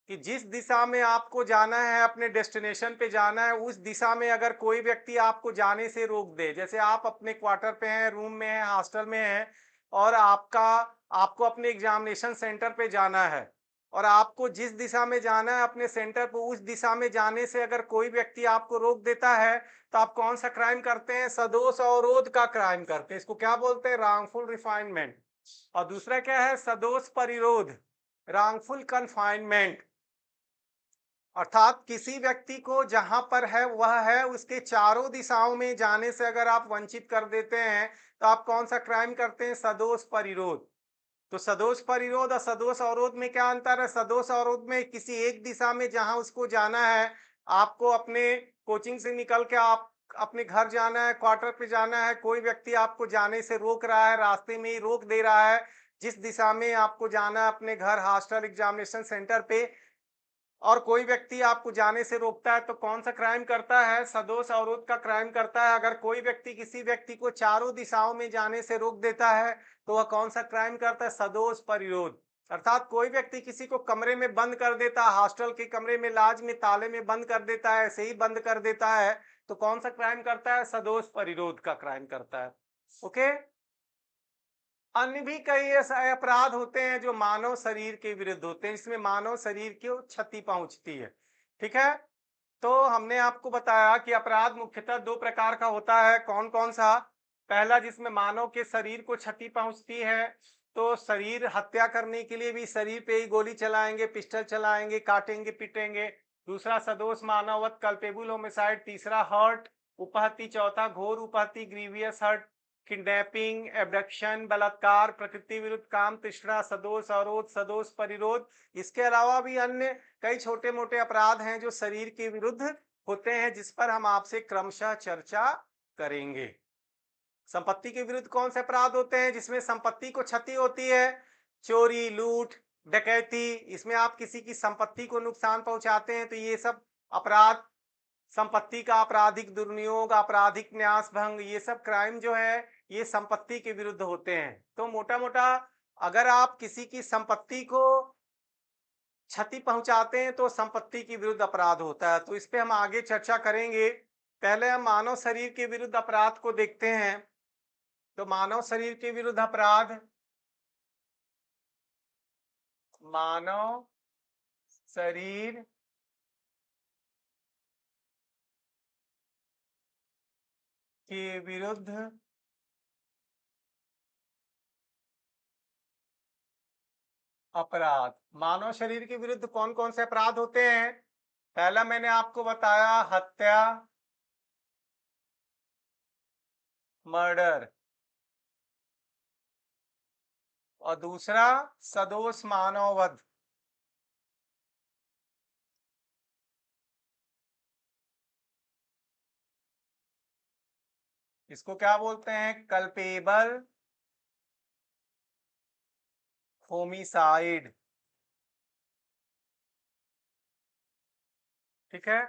Speaker 1: कि जिस दिशा में आपको जाना है, अपने डेस्टिनेशन पे जाना है, उस दिशा में अगर कोई व्यक्ति आपको जाने से रोक दे, जैसे आप अपने क्वार्टर पे हैं, रूम में हैं, हॉस्टल में हैं, और आपको अपने एग्जामिनेशन सेंटर पे जाना है, और आपको जिस दिशा में जाना है अपने सेंटर पर, उस दिशा में जाने से अगर कोई व्यक्ति आपको रोक देता है, तो आप कौन सा क्राइम करते हैं? सदोष अवरोध का क्राइम करते हैं। इसको क्या बोलते हैं? Wrongful refinement. और दूसरा क्या है? सदोष परिरोध, रॉन्गफुल कन्फाइनमेंट। अर्थात किसी व्यक्ति को जहां पर है वह है, उसके चारों दिशाओं में जाने से अगर आप वंचित कर देते हैं, तो आप कौन सा क्राइम करते हैं? सदोष परिरोध। तो सदोष परिरोध और सदोष अवरोध में क्या अंतर है? सदोष अवरोध में किसी एक दिशा में जहां उसको जाना है, आपको अपने कोचिंग से निकल के आप अपने घर जाना है, क्वार्टर पे जाना है, कोई व्यक्ति आपको जाने से रोक रहा है, रास्ते में ही रोक दे रहा है, जिस दिशा में आपको जाना है अपने घर, हॉस्टल, एग्जामिनेशन सेंटर पे, और कोई व्यक्ति आपको जाने से रोकता है, तो कौन सा क्राइम करता है? सदोष अवरोध का क्राइम करता है। अगर कोई व्यक्ति किसी व्यक्ति को चारों दिशाओं में जाने से रोक देता है, तो वह कौन सा क्राइम करता है? सदोष परिरोध। अर्थात कोई व्यक्ति किसी को कमरे में बंद कर देता है, हॉस्टल के कमरे में लाज में ताले में बंद कर देता है, ऐसे ही बंद कर देता है, तो कौन सा क्राइम करता है? सदोष परिरोध का क्राइम करता है। ओके। अन्य भी कई ऐसे अपराध होते हैं जो मानव शरीर के विरुद्ध होते हैं, इसमें मानव शरीर को क्षति पहुंचती है, ठीक है। तो हमने आपको बताया कि अपराध मुख्यतः दो प्रकार का होता है। कौन कौन सा? पहला जिसमें मानव के शरीर को क्षति पहुंचती है, तो शरीर हत्या करने के लिए भी शरीर पे ही गोली चलाएंगे, पिस्टल चलाएंगे, काटेंगे, पीटेंगे। दूसरा सदोष मानववध कल्पेबल होमिसाइड, तीसरा हर्ट उपहत्ति, चौथा घोर उपहत्ति ग्रीवियस हर्ट, किडनैपिंग, एब्डक्शन, बलात्कार, प्रकृति विरुद्ध काम, तीसरा सदोष अवरोध, सदोष परिरोध। इसके अलावा भी अन्य कई छोटे मोटे अपराध हैं जो शरीर के विरुद्ध होते हैं, जिस पर हम आपसे क्रमशः चर्चा करेंगे। संपत्ति के विरुद्ध कौन से अपराध होते हैं जिसमें संपत्ति को क्षति होती है? चोरी, लूट, डकैती, इसमें आप किसी की संपत्ति को नुकसान पहुंचाते हैं तो ये सब अपराध, संपत्ति का आपराधिक दुर्नियोग, आपराधिक न्यास भंग, ये सब क्राइम जो है ये संपत्ति के विरुद्ध होते हैं। तो मोटा मोटा अगर आप किसी की संपत्ति को क्षति पहुंचाते हैं तो संपत्ति के विरुद्ध अपराध होता है। तो इस पे हम आगे चर्चा करेंगे। पहले हम मानव शरीर के विरुद्ध अपराध को देखते हैं। तो मानव शरीर के विरुद्ध अपराध, मानव शरीर के विरुद्ध अपराध। मानव शरीर के विरुद्ध कौन कौन से अपराध होते हैं? पहला मैंने आपको बताया हत्या, मर्डर, और दूसरा सदोष मानववध। इसको क्या बोलते हैं? Culpable homicide. ठीक है।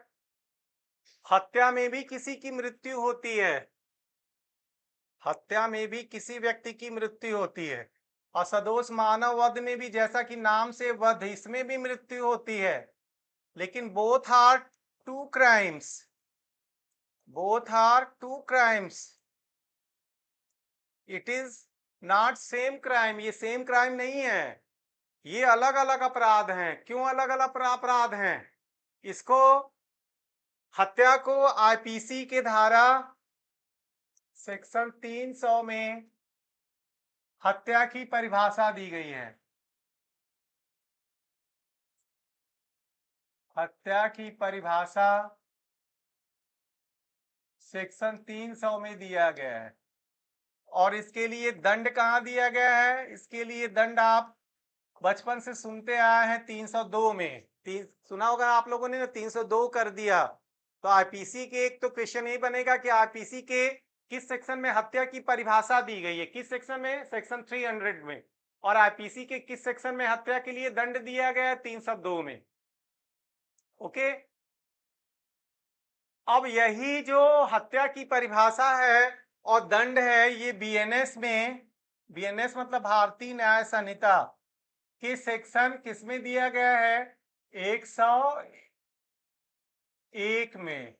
Speaker 1: हत्या में भी किसी की मृत्यु होती है, हत्या में भी किसी व्यक्ति की मृत्यु होती है। और सदोष मानव वध में भी, जैसा कि नाम से वध, इसमें भी मृत्यु होती है। लेकिन both are two crimes, both are two crimes, it is not same crime. ये सेम क्राइम नहीं है, ये अलग अलग अपराध हैं। क्यों अलग अलग अपराध हैं? इसको, हत्या को आईपीसी के धारा सेक्शन 300 में हत्या की परिभाषा दी गई है। हत्या की परिभाषा सेक्शन 300 में दिया गया है। और इसके लिए दंड कहाँ दिया गया है? इसके लिए दंड आप बचपन से सुनते आए हैं 302 में। सुना होगा आप लोगों ने, 302 कर दिया। तो आईपीसी के एक तो क्वेश्चन ये बनेगा कि आईपीसी के किस सेक्शन में हत्या की परिभाषा दी गई है? किस सेक्शन में? सेक्शन 300 में। और आईपीसी के किस सेक्शन में हत्या के लिए दंड दिया गया है? 302 में। ओके। अब यही जो हत्या की परिभाषा है और दंड है, ये बीएनएस में, बीएनएस मतलब भारतीय न्याय संहिता के सेक्शन किसमें दिया गया है? 101 में।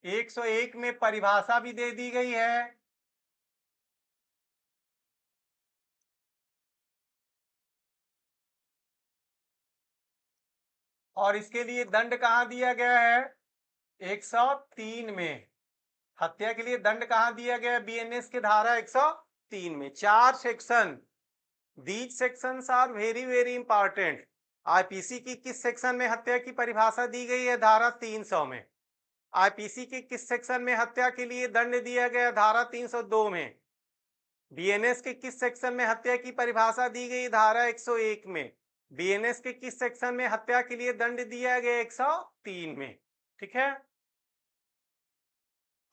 Speaker 1: 101 में परिभाषा भी दे दी गई है। और इसके लिए दंड कहाँ दिया गया है? 103 में। हत्या के लिए दंड कहाँ दिया गया? बीएनएस के धारा 103 में। 4 section, these sections are very very important. IPC की किस सेक्शन में हत्या की परिभाषा दी गई है? धारा 300 में। आईपीसी के किस सेक्शन में हत्या के लिए दंड दिया गया? धारा 302 में। बीएनएस के किस सेक्शन में हत्या की परिभाषा दी गई? धारा 101 में। बीएनएस के किस सेक्शन में हत्या के लिए दंड दिया गया? 103 में। ठीक है।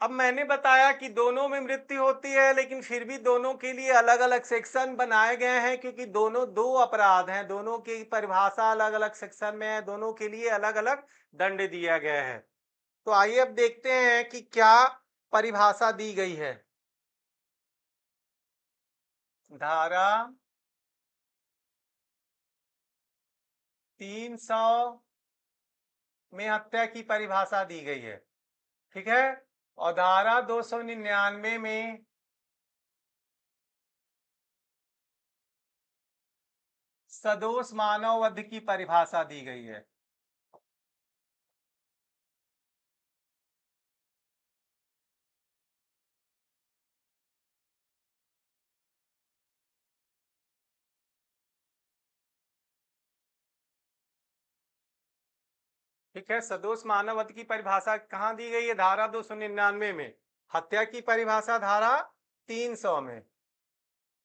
Speaker 1: अब मैंने बताया कि दोनों में मृत्यु होती है, लेकिन फिर भी दोनों के लिए अलग अलग सेक्शन बनाए गए हैं, क्योंकि दोनों दो अपराध हैं, दोनों की परिभाषा अलग अलग सेक्शन में है, दोनों के लिए अलग अलग दंड दिया गया है। तो आइए अब देखते हैं कि क्या परिभाषा दी गई है। धारा 300 में हत्या की परिभाषा दी गई है। ठीक है। और धारा 299 में सदोष मानव वध की परिभाषा दी गई है। ठीक है, सदोष मानव वध की परिभाषा कहाँ दी गई है? धारा 299 में। हत्या की परिभाषा धारा 300 में।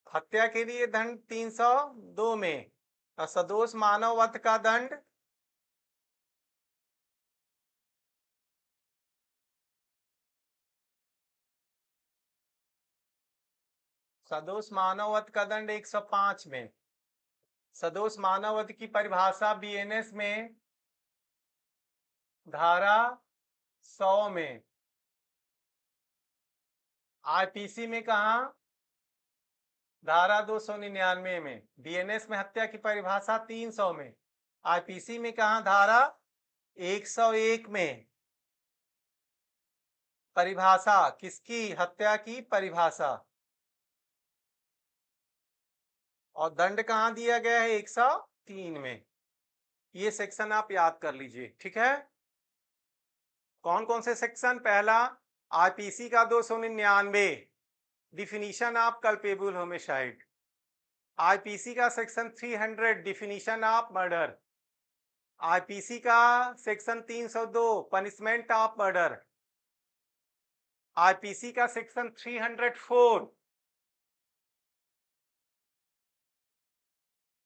Speaker 1: हत्या के लिए दंड 302 में और सदोष मानव वध का दंड सदोष मानव वध का दंड 105 में। सदोष मानव वध की परिभाषा बीएनएस में धारा 100 में। आईपीसी में कहा? धारा 299 में। बीएनएस में हत्या की परिभाषा 300 में। आईपीसी में कहा? धारा 101 में। परिभाषा किसकी? हत्या की परिभाषा। और दंड कहाँ दिया गया है? 103 में। ये सेक्शन आप याद कर लीजिए, ठीक है। कौन कौन से सेक्शन? पहला आईपीसी का 299 definition of culpable homicide. IPC का section 300 definition of murder. IPC का section 302 punishment of murder. IPC का सेक्शन 304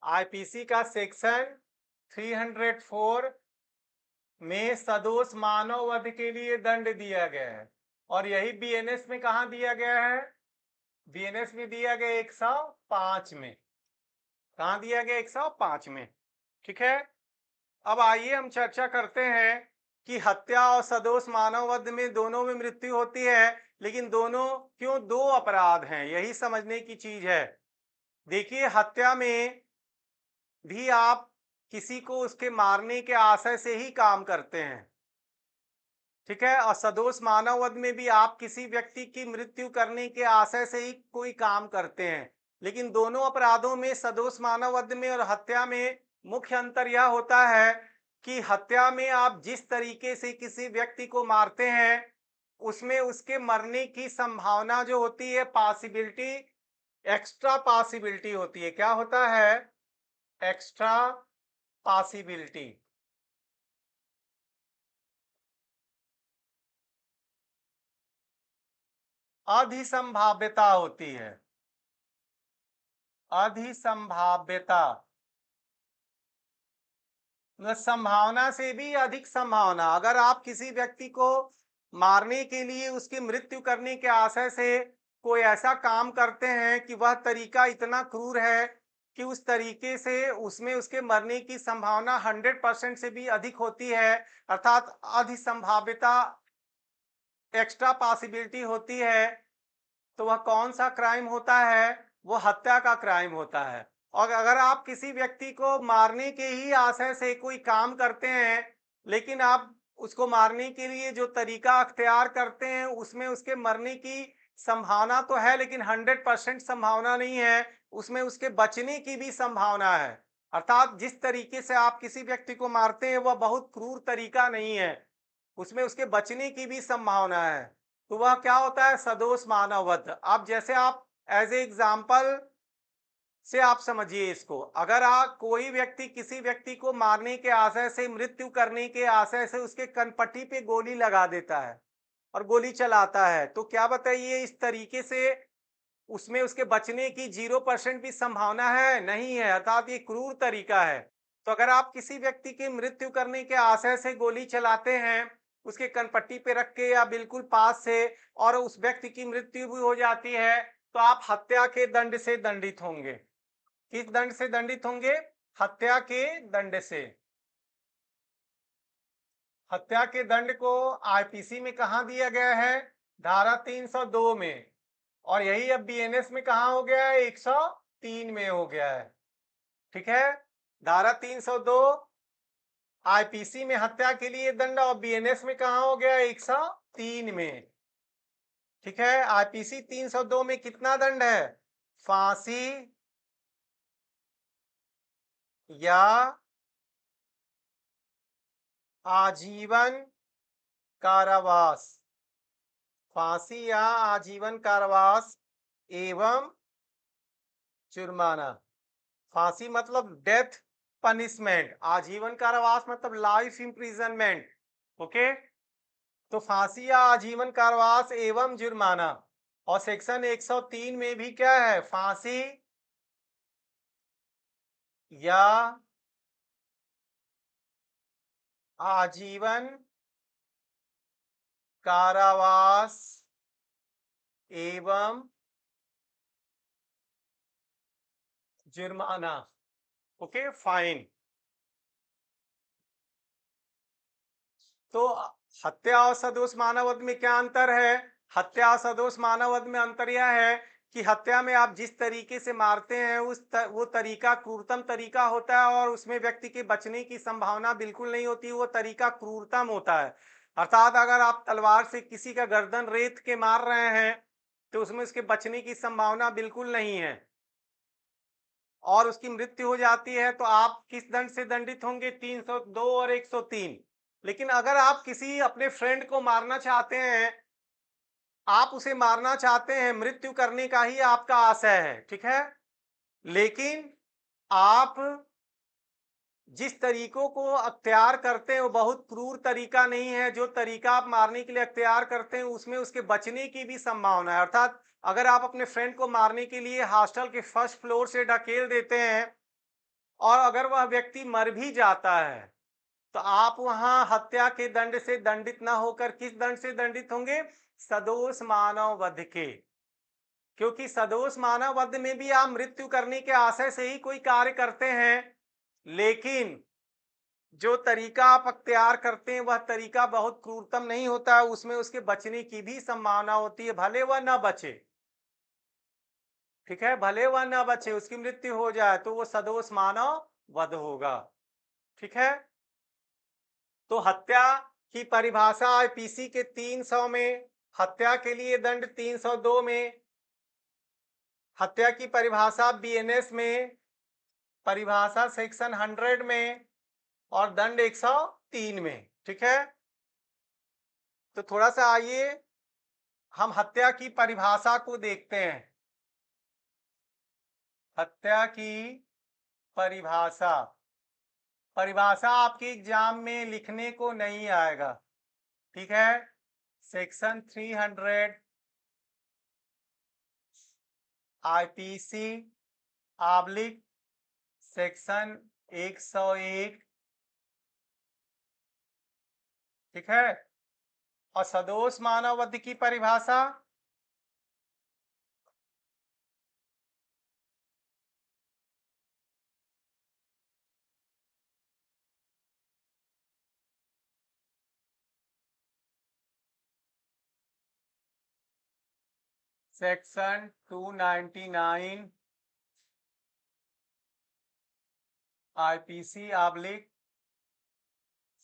Speaker 1: आईपीसी का सेक्शन 304 में सदोष मानव वध के लिए दंड दिया गया है। और यही बीएनएस में कहा दिया गया है? बीएनएस में दिया गया 105 में। कहा दिया गया? 105 में, ठीक है। अब आइए हम चर्चा करते हैं कि हत्या और सदोष मानव वध में दोनों में मृत्यु होती है, लेकिन दोनों क्यों दो अपराध हैं, यही समझने की चीज है। देखिए, हत्या में भी आप किसी को उसके मारने के आशय से ही काम करते हैं, ठीक है। और सदोष मानव वध में भी आप किसी व्यक्ति की मृत्यु करने के आशय से ही कोई काम करते हैं। लेकिन दोनों अपराधों में, सदोष मानव वध में और हत्या में, मुख्य अंतर यह होता है कि हत्या में आप जिस तरीके से किसी व्यक्ति को मारते हैं, उसमें उसके मरने की संभावना जो होती है, पॉसिबिलिटी, एक्स्ट्रा पॉसिबिलिटी होती है। क्या होता है? Extra possibility. अधिसंभाव्यता होती है। अधिसंभाव्यता संभावना से भी अधिक संभावना। अगर आप किसी व्यक्ति को मारने के लिए, उसकी मृत्यु करने के आशय से कोई ऐसा काम करते हैं कि वह तरीका इतना क्रूर है कि उस तरीके से उसमें उसके मरने की संभावना 100% से भी अधिक होती है, अर्थात अधिसंभाव्यता, एक्स्ट्रा पॉसिबिलिटी होती है, तो वह कौन सा क्राइम होता है? वो हत्या का क्राइम होता है। और अगर आप किसी व्यक्ति को मारने के ही आशय से कोई काम करते हैं, लेकिन आप उसको मारने के लिए जो तरीका अख्तियार करते हैं, उसमें उसके मरने की संभावना तो है, लेकिन 100% संभावना नहीं है, उसमें उसके बचने की भी संभावना है। अर्थात जिस तरीके से आप किसी व्यक्ति को मारते हैं, वह बहुत क्रूर तरीका नहीं है, उसमें उसके बचने की भी संभावना है। तो वह क्या होता है? सदोष मानव वध। अब जैसे आप एज ए एग्जाम्पल से आप समझिए इसको। अगर आप कोई व्यक्ति किसी व्यक्ति को मारने के आशय से, मृत्यु करने के आशय से उसके कनपट्टी पे गोली लगा देता है और गोली चलाता है, तो क्या बताइए, इस तरीके से उसमें उसके बचने की 0% भी संभावना है? नहीं है, अर्थात ये क्रूर तरीका है। तो अगर आप किसी व्यक्ति की मृत्यु करने के आशय से गोली चलाते हैं, उसके कनपट्टी पे रख के या बिल्कुल पास से, और उस व्यक्ति की मृत्यु भी हो जाती है, तो आप हत्या के दंड से दंडित होंगे। किस दंड से दंडित होंगे? हत्या के दंड से। हत्या के दंड को आईपीसी में कहा दिया गया है? धारा 302 में। और यही अब बीएनएस में कहा हो गया है? 103 में हो गया है, ठीक है। धारा 302 आईपीसी में हत्या के लिए दंड, और बीएनएस में कहा हो गया? 103 में, ठीक है। आईपीसी 302 में कितना दंड है? फांसी या आजीवन कारावास। फांसी या आजीवन कारावास एवं जुर्माना। फांसी मतलब डेथ, पनिशमेंट, आजीवन कारावास मतलब लाइफ इम्प्रिजनमेंट। ओके, तो फांसी या आजीवन कारावास एवं जुर्माना। और सेक्शन 103 में भी क्या है, फांसी या आजीवन कारावास एवं जुर्माना। Okay, fine. तो हत्या और सदोष मानववध में क्या अंतर है? हत्या और सदोष मानववध में अंतर यह है कि हत्या में आप जिस तरीके से मारते हैं वो तरीका क्रूरतम तरीका होता है और उसमें व्यक्ति के बचने की संभावना बिल्कुल नहीं होती, वो तरीका क्रूरतम होता है। अर्थात अगर आप तलवार से किसी का गर्दन रेत के मार रहे हैं तो उसमें उसके बचने की संभावना बिल्कुल नहीं है और उसकी मृत्यु हो जाती है तो आप किस दंड से दंडित होंगे? 302 और 103। लेकिन अगर आप किसी अपने फ्रेंड को मारना चाहते हैं, आप उसे मारना चाहते हैं, मृत्यु करने का ही आपका आशय है, ठीक है, लेकिन आप जिस तरीकों को अख्तियार करते हैं वो बहुत क्रूर तरीका नहीं है। जो तरीका आप मारने के लिए अख्तियार करते हैं उसमें उसके बचने की भी संभावना है। अर्थात अगर आप अपने फ्रेंड को मारने के लिए हॉस्टल के फर्स्ट फ्लोर से ढकेल देते हैं और अगर वह व्यक्ति मर भी जाता है तो आप वहां हत्या के दंड से दंडित ना होकर किस दंड से दंडित होंगे? सदोष मानव वध के। क्योंकि सदोष मानव वध में भी आप मृत्यु करने के आशय से ही कोई कार्य करते हैं, लेकिन जो तरीका आप अख्तियार करते हैं वह तरीका बहुत क्रूरतम नहीं होता है, उसमें उसके बचने की भी संभावना होती है, भले वह न बचे, ठीक है, भले वह न बचे, उसकी मृत्यु हो जाए तो वो सदोष मानव वध होगा, ठीक है। तो हत्या की परिभाषा आईपीसी के 300 में, हत्या के लिए दंड 302 में, हत्या की परिभाषा बीएनएस में, परिभाषा सेक्शन 100 में और दंड 103 में, ठीक है। तो थोड़ा सा आइए हम हत्या की परिभाषा को देखते हैं। हत्या की परिभाषा, परिभाषा आपके एग्जाम में लिखने को नहीं आएगा, ठीक है। सेक्शन 300 आईपीसी आब्लिक सेक्शन 101, ठीक है। और सदोष मानव वध की परिभाषा section 299 IPC oblique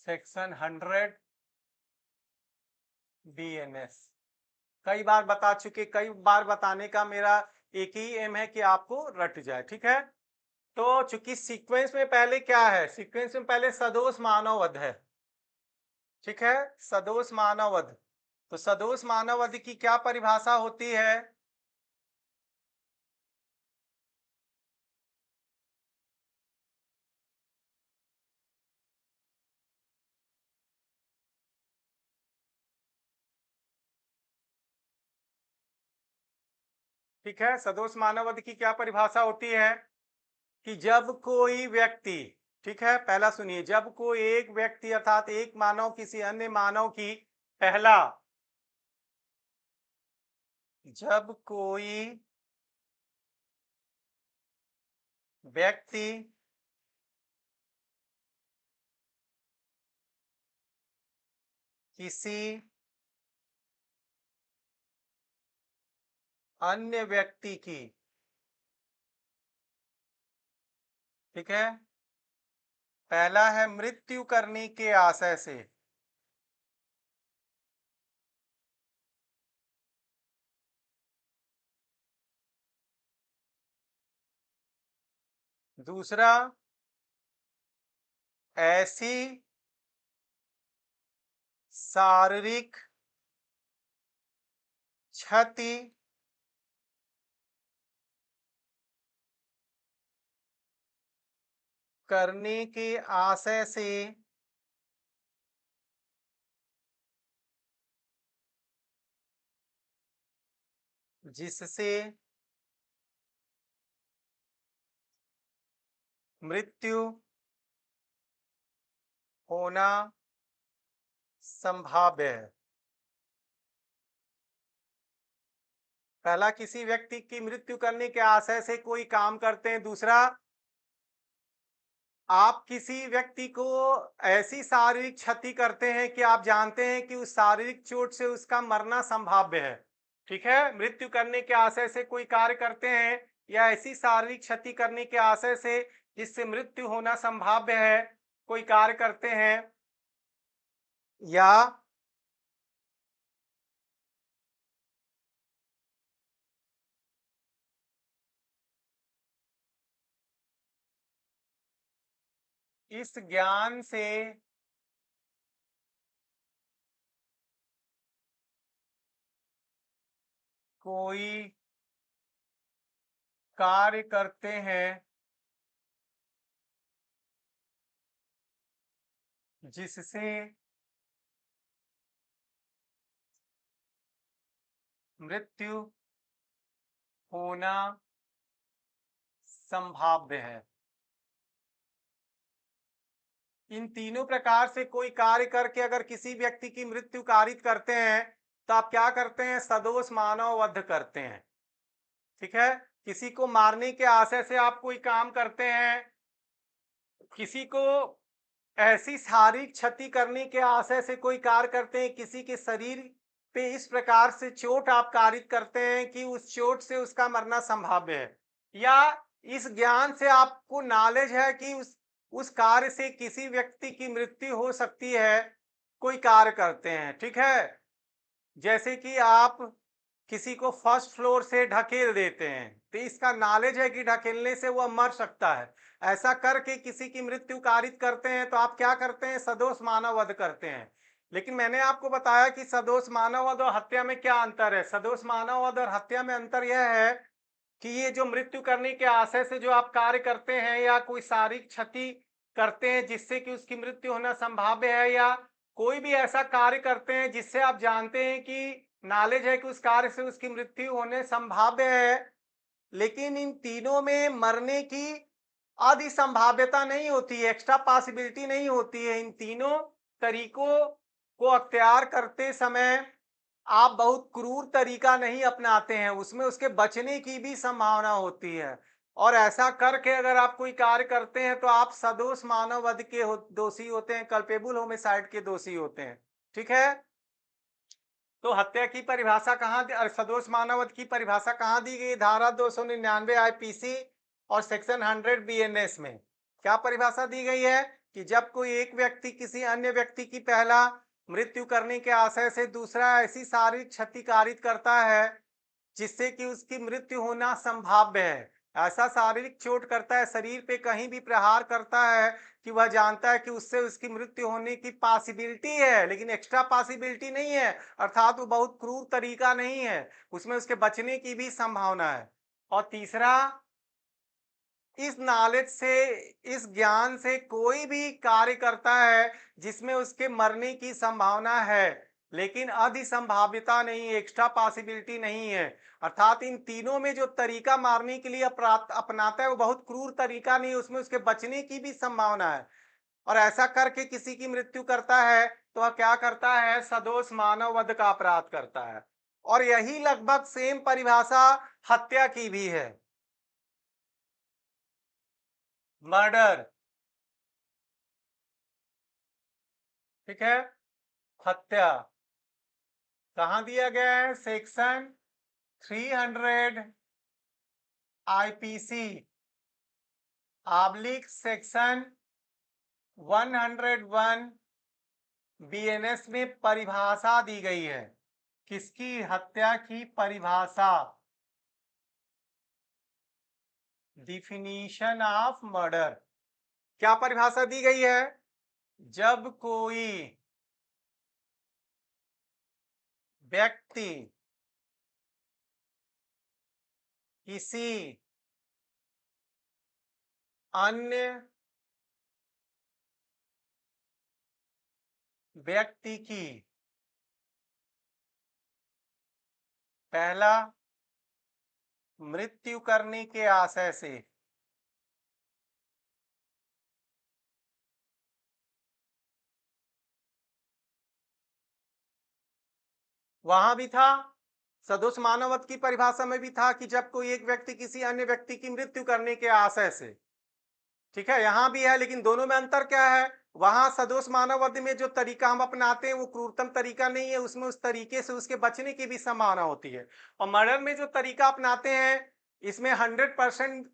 Speaker 1: section 100 BNS. कई बार बता चुके, कई बार बताने का मेरा एक ही एम है कि आपको रट जाए, ठीक है। तो चूंकि सीक्वेंस में पहले क्या है, सीक्वेंस में पहले सदोष मानव वध है, ठीक है, सदोष मानव वध। तो सदोष मानव वध की क्या परिभाषा होती है? ठीक है, सदोष मानव वध की क्या परिभाषा होती है कि जब कोई व्यक्ति, ठीक है, पहला सुनिए, जब कोई एक व्यक्ति अर्थात एक मानव किसी अन्य मानव की, पहला, जब कोई व्यक्ति किसी अन्य व्यक्ति की, ठीक है, पहला है मृत्यु करने के आशय से, दूसरा ऐसी शारीरिक क्षति करने के आशय से जिससे मृत्यु होना संभाव्य है। पहला, किसी व्यक्ति की मृत्यु करने के आशय से कोई काम करते हैं। दूसरा, आप किसी व्यक्ति को ऐसी शारीरिक क्षति करते हैं कि आप जानते हैं कि उस शारीरिक चोट से उसका मरना संभाव्य है। ठीक है, मृत्यु करने के आशय से कोई कार्य करते हैं या ऐसी शारीरिक क्षति करने के आशय से जिससे मृत्यु होना संभाव्य है कोई कार्य करते हैं, या इस ज्ञान से कोई कार्य करते हैं जिससे मृत्यु होना संभाव्य है। इन तीनों प्रकार से कोई कार्य करके अगर किसी व्यक्ति की मृत्यु कारित करते हैं तो आप क्या करते हैं? सदोष मानव वध करते हैं। ठीक है, किसी को मारने के आशय से आप कोई काम करते हैं, किसी को ऐसी शारीरिक क्षति करने के आशय से कोई कार्य करते हैं, किसी के शरीर पे इस प्रकार से चोट आप कारित करते हैं कि उस चोट से उसका मरना संभाव्य है, या इस ज्ञान से आपको नॉलेज है कि उस कार्य से किसी व्यक्ति की मृत्यु हो सकती है, कोई कार्य करते हैं। ठीक है, जैसे कि आप किसी को फर्स्ट फ्लोर से ढकेल देते हैं तो इसका नॉलेज है कि ढकेलने से वह मर सकता है। ऐसा करके किसी की मृत्यु कारित करते हैं तो आप क्या करते हैं? सदोष मानव वध करते हैं। लेकिन मैंने आपको बताया कि सदोष मानव वध और हत्या में क्या अंतर है। सदोष मानव वध और हत्या में अंतर यह है कि ये जो मृत्यु करने के आशय से जो आप कार्य करते हैं या कोई शारीरिक क्षति करते हैं जिससे कि उसकी मृत्यु होना संभाव्य है, या कोई भी ऐसा कार्य करते हैं जिससे आप जानते हैं कि नॉलेज है कि उस कार्य से उसकी मृत्यु होने संभाव्य है, लेकिन इन तीनों में मरने की आदि संभाव्यता नहीं होती है, एक्स्ट्रा पॉसिबिलिटी नहीं होती है। इन तीनों तरीकों को अख्तियार करते समय आप बहुत क्रूर तरीका नहीं अपनाते हैं, उसमें उसके बचने की भी संभावना होती है। और ऐसा करके अगर आप कोई कार्य करते हैं तो आप सदोष मानव वध के दोषी होते हैं, कल्पेबल होमिसाइड के दोषी होते हैं। ठीक है, तो हत्या की परिभाषा कहाँ, सदोष मानव वध की परिभाषा कहाँ दी गई? धारा 299 आईपीसी और सेक्शन 100 बीएनएस में। क्या परिभाषा दी गई है कि जब कोई एक व्यक्ति किसी अन्य व्यक्ति की पहला मृत्यु करने के आशय से दूसरा ऐसी शारीरिक क्षति कारित करता है जिससे कि उसकी मृत्यु होना संभाव्य है, ऐसा शारीरिक चोट करता है, शरीर पे कहीं भी प्रहार करता है कि वह जानता है कि उससे उसकी मृत्यु होने की पॉसिबिलिटी है लेकिन एक्स्ट्रा पॉसिबिलिटी नहीं है, अर्थात वो बहुत क्रूर तरीका नहीं है, उसमें उसके बचने की भी संभावना है। और तीसरा, इस नॉलेज से, इस ज्ञान से कोई भी कार्य करता है जिसमें उसके मरने की संभावना है लेकिन अधिसंभाव्यता नहीं, एक्स्ट्रा पॉसिबिलिटी नहीं है, अर्थात इन तीनों में जो तरीका मारने के लिए अपनाता है वो बहुत क्रूर तरीका नहीं, उसमें उसके बचने की भी संभावना है, और ऐसा करके किसी की मृत्यु करता है तो वह क्या करता है? सदोष मानव वध का अपराध करता है। और यही लगभग सेम परिभाषा हत्या की भी है। मर्डर, ठीक है, हत्या कहाँ दिया गया है? Section 300 IPC oblique section 101 BNS में परिभाषा दी गई है। किसकी? हत्या की परिभाषा, डिफिनीशन ऑफ मर्डर। क्या परिभाषा दी गई है? जब कोई व्यक्ति किसी अन्य व्यक्ति की पहला मृत्यु करने के आशय से वहां भी था, सदोष मानववध की परिभाषा में भी था कि जब कोई एक व्यक्ति किसी अन्य व्यक्ति की मृत्यु करने के आशय से, ठीक है, यहां भी है, लेकिन दोनों में अंतर क्या है? वहां सदोष मानववध में जो तरीका हम अपनाते हैं वो क्रूरतम तरीका नहीं है, उसमें उस तरीके से उसके बचने की भी संभावना होती है। और मर्डर में जो तरीका अपनाते हैं इसमें 100%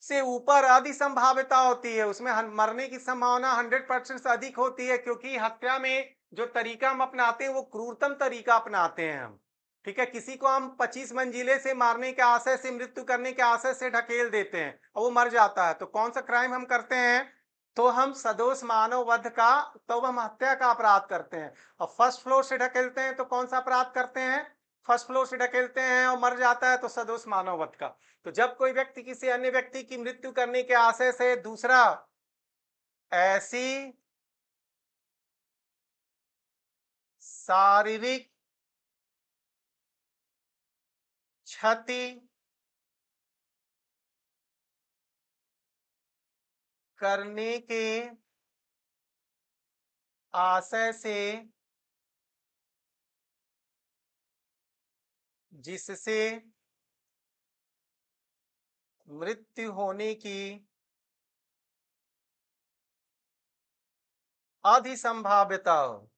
Speaker 1: से ऊपर अधि संभाव्यता होती है, उसमें मरने की संभावना 100% से अधिक होती है, क्योंकि हत्या में जो तरीका हम अपनाते हैं वो क्रूरतम तरीका अपनाते हैं हम। ठीक है, किसी को हम 25 मंजिले से मारने के आशय से, मृत्यु करने के आशय से ढकेल देते हैं और वो मर जाता है, तो कौन सा क्राइम हम करते हैं? तो हम सदोष मानव वध का, तो हम हत्या का अपराध करते हैं। और फर्स्ट फ्लोर से ढकेलते हैं तो कौन सा अपराध करते हैं? फर्स्ट फ्लोर से ढकेलते हैं और मर जाता है तो सदोष मानव वध का। तो जब कोई व्यक्ति किसी अन्य व्यक्ति की मृत्यु करने के आशय से, दूसरा ऐसी शारीरिक क्षति करने के आशय से जिससे मृत्यु होने की अधिक संभाव्यता हो,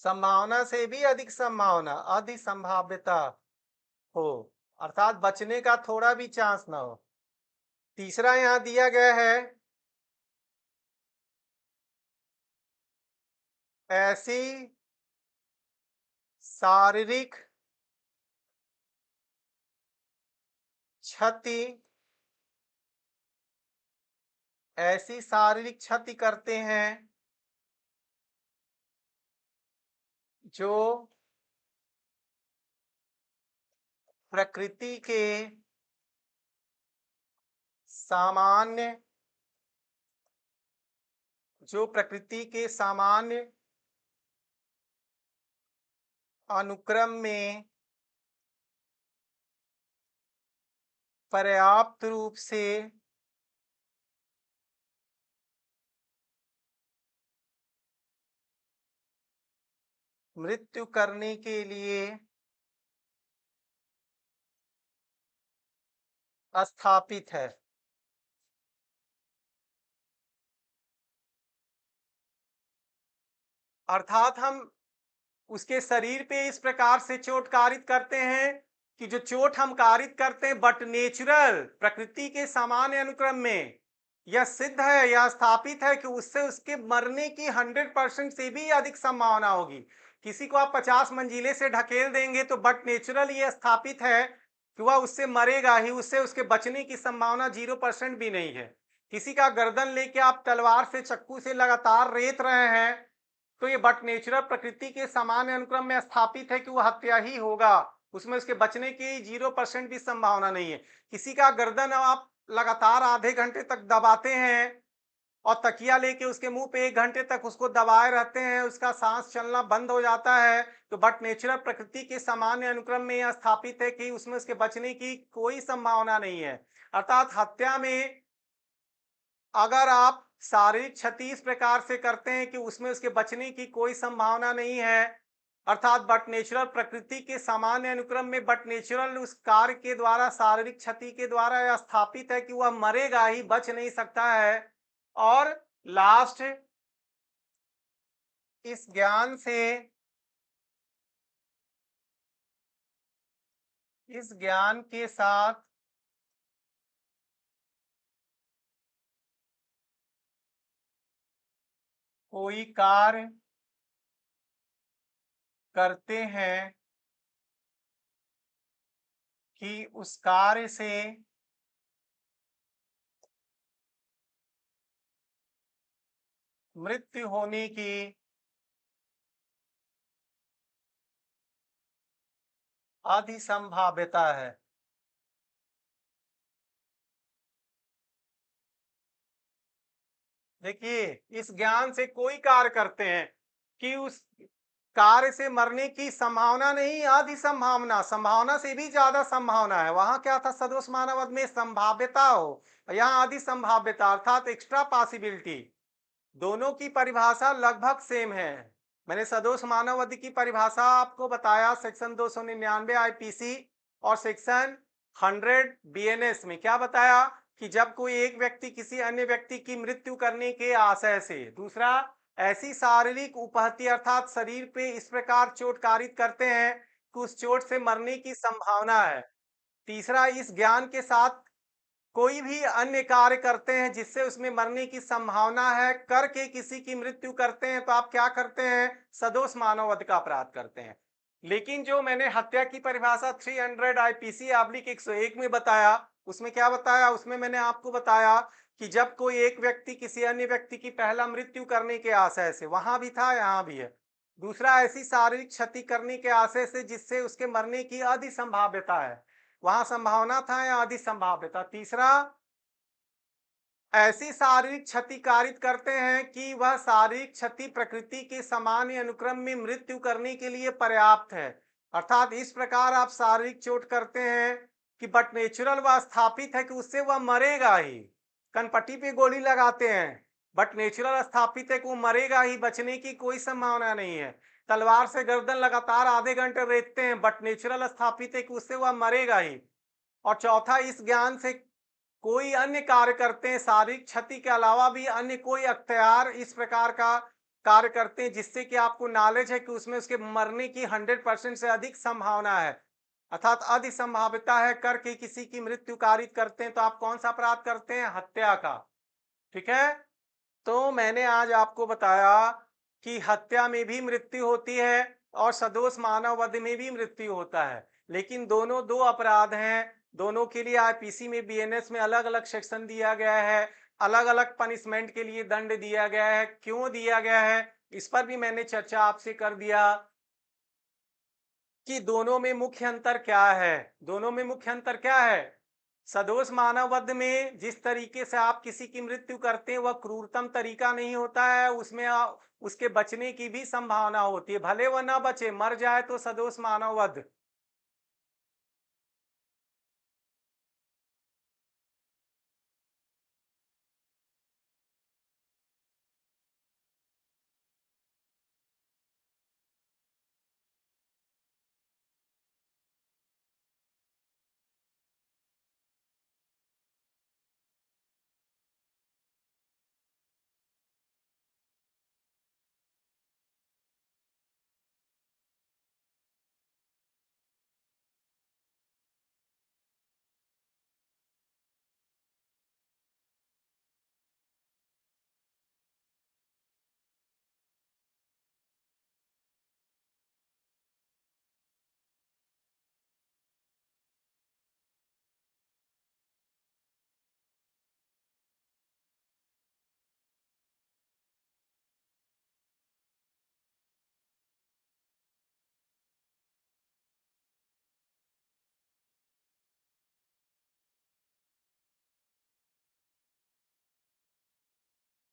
Speaker 1: संभावना से भी अधिक संभावना, अधिक संभाव्यता हो, अर्थात बचने का थोड़ा भी चांस ना हो। तीसरा यहां दिया गया है, ऐसी शारीरिक क्षति, ऐसी शारीरिक क्षति करते हैं जो प्रकृति के सामान्य, जो प्रकृति के सामान्य अनुक्रम में पर्याप्त रूप से मृत्यु करने के लिए स्थापित है। अर्थात हम उसके शरीर पे इस प्रकार से चोट कारित करते हैं कि जो चोट हम कारित करते हैं बट नेचुरल, प्रकृति के सामान्य अनुक्रम में यह सिद्ध है, यह स्थापित है कि उससे उसके मरने की 100% से भी अधिक संभावना होगी। किसी को आप 50 मंजिले से ढकेल देंगे तो बट नेचुरल ये स्थापित है कि वह उससे मरेगा ही, उससे उसके बचने की संभावना 0% भी नहीं है। किसी का गर्दन लेके आप तलवार से, चक्कू से लगातार रेत रहे हैं तो ये बट नेचुरल, प्रकृति के सामान्य अनुक्रम में स्थापित है कि वो हत्या ही होगा, उसमें उसके बचने की 0% भी संभावना नहीं है। किसी का गर्दन आप लगातार आधे घंटे तक दबाते हैं और तकिया लेके उसके मुंह पे 1 घंटे तक उसको दबाए रहते हैं, उसका सांस चलना बंद हो जाता है, तो बट नेचुरल, प्रकृति के सामान्य अनुक्रम में यह स्थापित है कि उसमें उसके बचने की कोई संभावना नहीं है। अर्थात हत्या में अगर आप शारीरिक क्षति इस प्रकार से करते हैं कि उसमें उसके बचने की कोई संभावना नहीं है, अर्थात बट नेचुरल, प्रकृति के सामान्य अनुक्रम में बट नेचुरल उस कार्य के द्वारा, शारीरिक क्षति के द्वारा यह स्थापित है कि वह मरेगा ही, बच नहीं सकता है। और लास्ट, इस ज्ञान से, इस ज्ञान के साथ कोई कार्य करते हैं कि उस कार्य से मृत्यु होने की अधिक संभाव्यता है। देखिए, इस ज्ञान से कोई कार्य करते हैं कि उस कार्य से मरने की संभावना नहीं, आधी संभावना, संभावना से भी ज्यादा संभावना है। वहां क्या था, सदोष मानववध में संभाव्यता हो, यहाँ आधी संभाव्यता अर्थात एक्स्ट्रा पॉसिबिलिटी। दोनों की परिभाषा लगभग सेम है। मैंने सदोष मानववादी की परिभाषा आपको बताया सेक्शन 299 आईपीसी और सेक्शन 100 बीएनएस में। क्या बताया कि जब कोई एक व्यक्ति किसी अन्य व्यक्ति की मृत्यु करने के आशय से, दूसरा ऐसी शारीरिक उपहति अर्थात शरीर पे इस प्रकार चोट कारित करते हैं कि उस चोट से मरने की संभावना है, तीसरा इस ज्ञान के साथ कोई भी अन्य कार्य करते हैं जिससे उसमें मरने की संभावना है, करके किसी की मृत्यु करते हैं, तो आप क्या करते हैं, सदोष मानववध का अपराध करते हैं। लेकिन जो मैंने हत्या की परिभाषा 300 आईपीसी ऑब्लिक 101 में बताया, उसमें क्या बताया, उसमें मैंने आपको बताया कि जब कोई एक व्यक्ति किसी अन्य व्यक्ति की पहला मृत्यु करने के आशय से, वहां भी था यहाँ भी है, दूसरा ऐसी शारीरिक क्षति करने के आशय से जिससे उसके मरने की आधी संभाव्यता है, वहां संभावना था या आधी संभाव्यता, तीसरा ऐसी शारीरिक क्षति कारित करते हैं कि वह शारीरिक क्षति प्रकृति के सामान्य अनुक्रम में मृत्यु करने के लिए पर्याप्त है। अर्थात इस प्रकार आप शारीरिक चोट करते हैं कि बट नेचुरल वह स्थापित है कि उससे वह मरेगा ही। कनपट्टी पे गोली लगाते हैं, बट नेचुरल स्थापित है कि वो मरेगा ही, बचने की कोई संभावना नहीं है। तलवार से गर्दन लगातार आधे घंटे रेतते हैं, बट नेचुरल स्थापित है कि उससे वह मरेगा ही। और चौथा, इस ज्ञान से कोई अन्य कार्य करते हैं, शारीरिक क्षति के अलावा भी अन्य कोई अख्तियार इस प्रकार का कार्य करते हैं जिससे कि आपको नॉलेज है कि उसमें उसके मरने की 100% से अधिक संभावना है, अर्थात अधिक संभाव्यता है, करके किसी की मृत्यु कारित करते हैं, तो आप कौन सा अपराध करते हैं, हत्या का। ठीक है, तो मैंने आज आपको बताया कि हत्या में भी मृत्यु होती है और सदोष मानववध में भी मृत्यु होता है, लेकिन दोनों दो अपराध हैं, दोनों के लिए आईपीसी में बीएनएस में अलग अलग सेक्शन दिया गया है, अलग अलग पनिशमेंट के लिए दंड दिया गया है। क्यों दिया गया है इस पर भी मैंने चर्चा आपसे कर दिया कि दोनों में मुख्य अंतर क्या है। दोनों में मुख्य अंतर क्या है, सदोष मानववध में जिस तरीके से आप किसी की मृत्यु करते हैं वह क्रूरतम तरीका नहीं होता है, उसमें उसके बचने की भी संभावना होती है, भले वह ना बचे, मर जाए तो सदोष मानववध।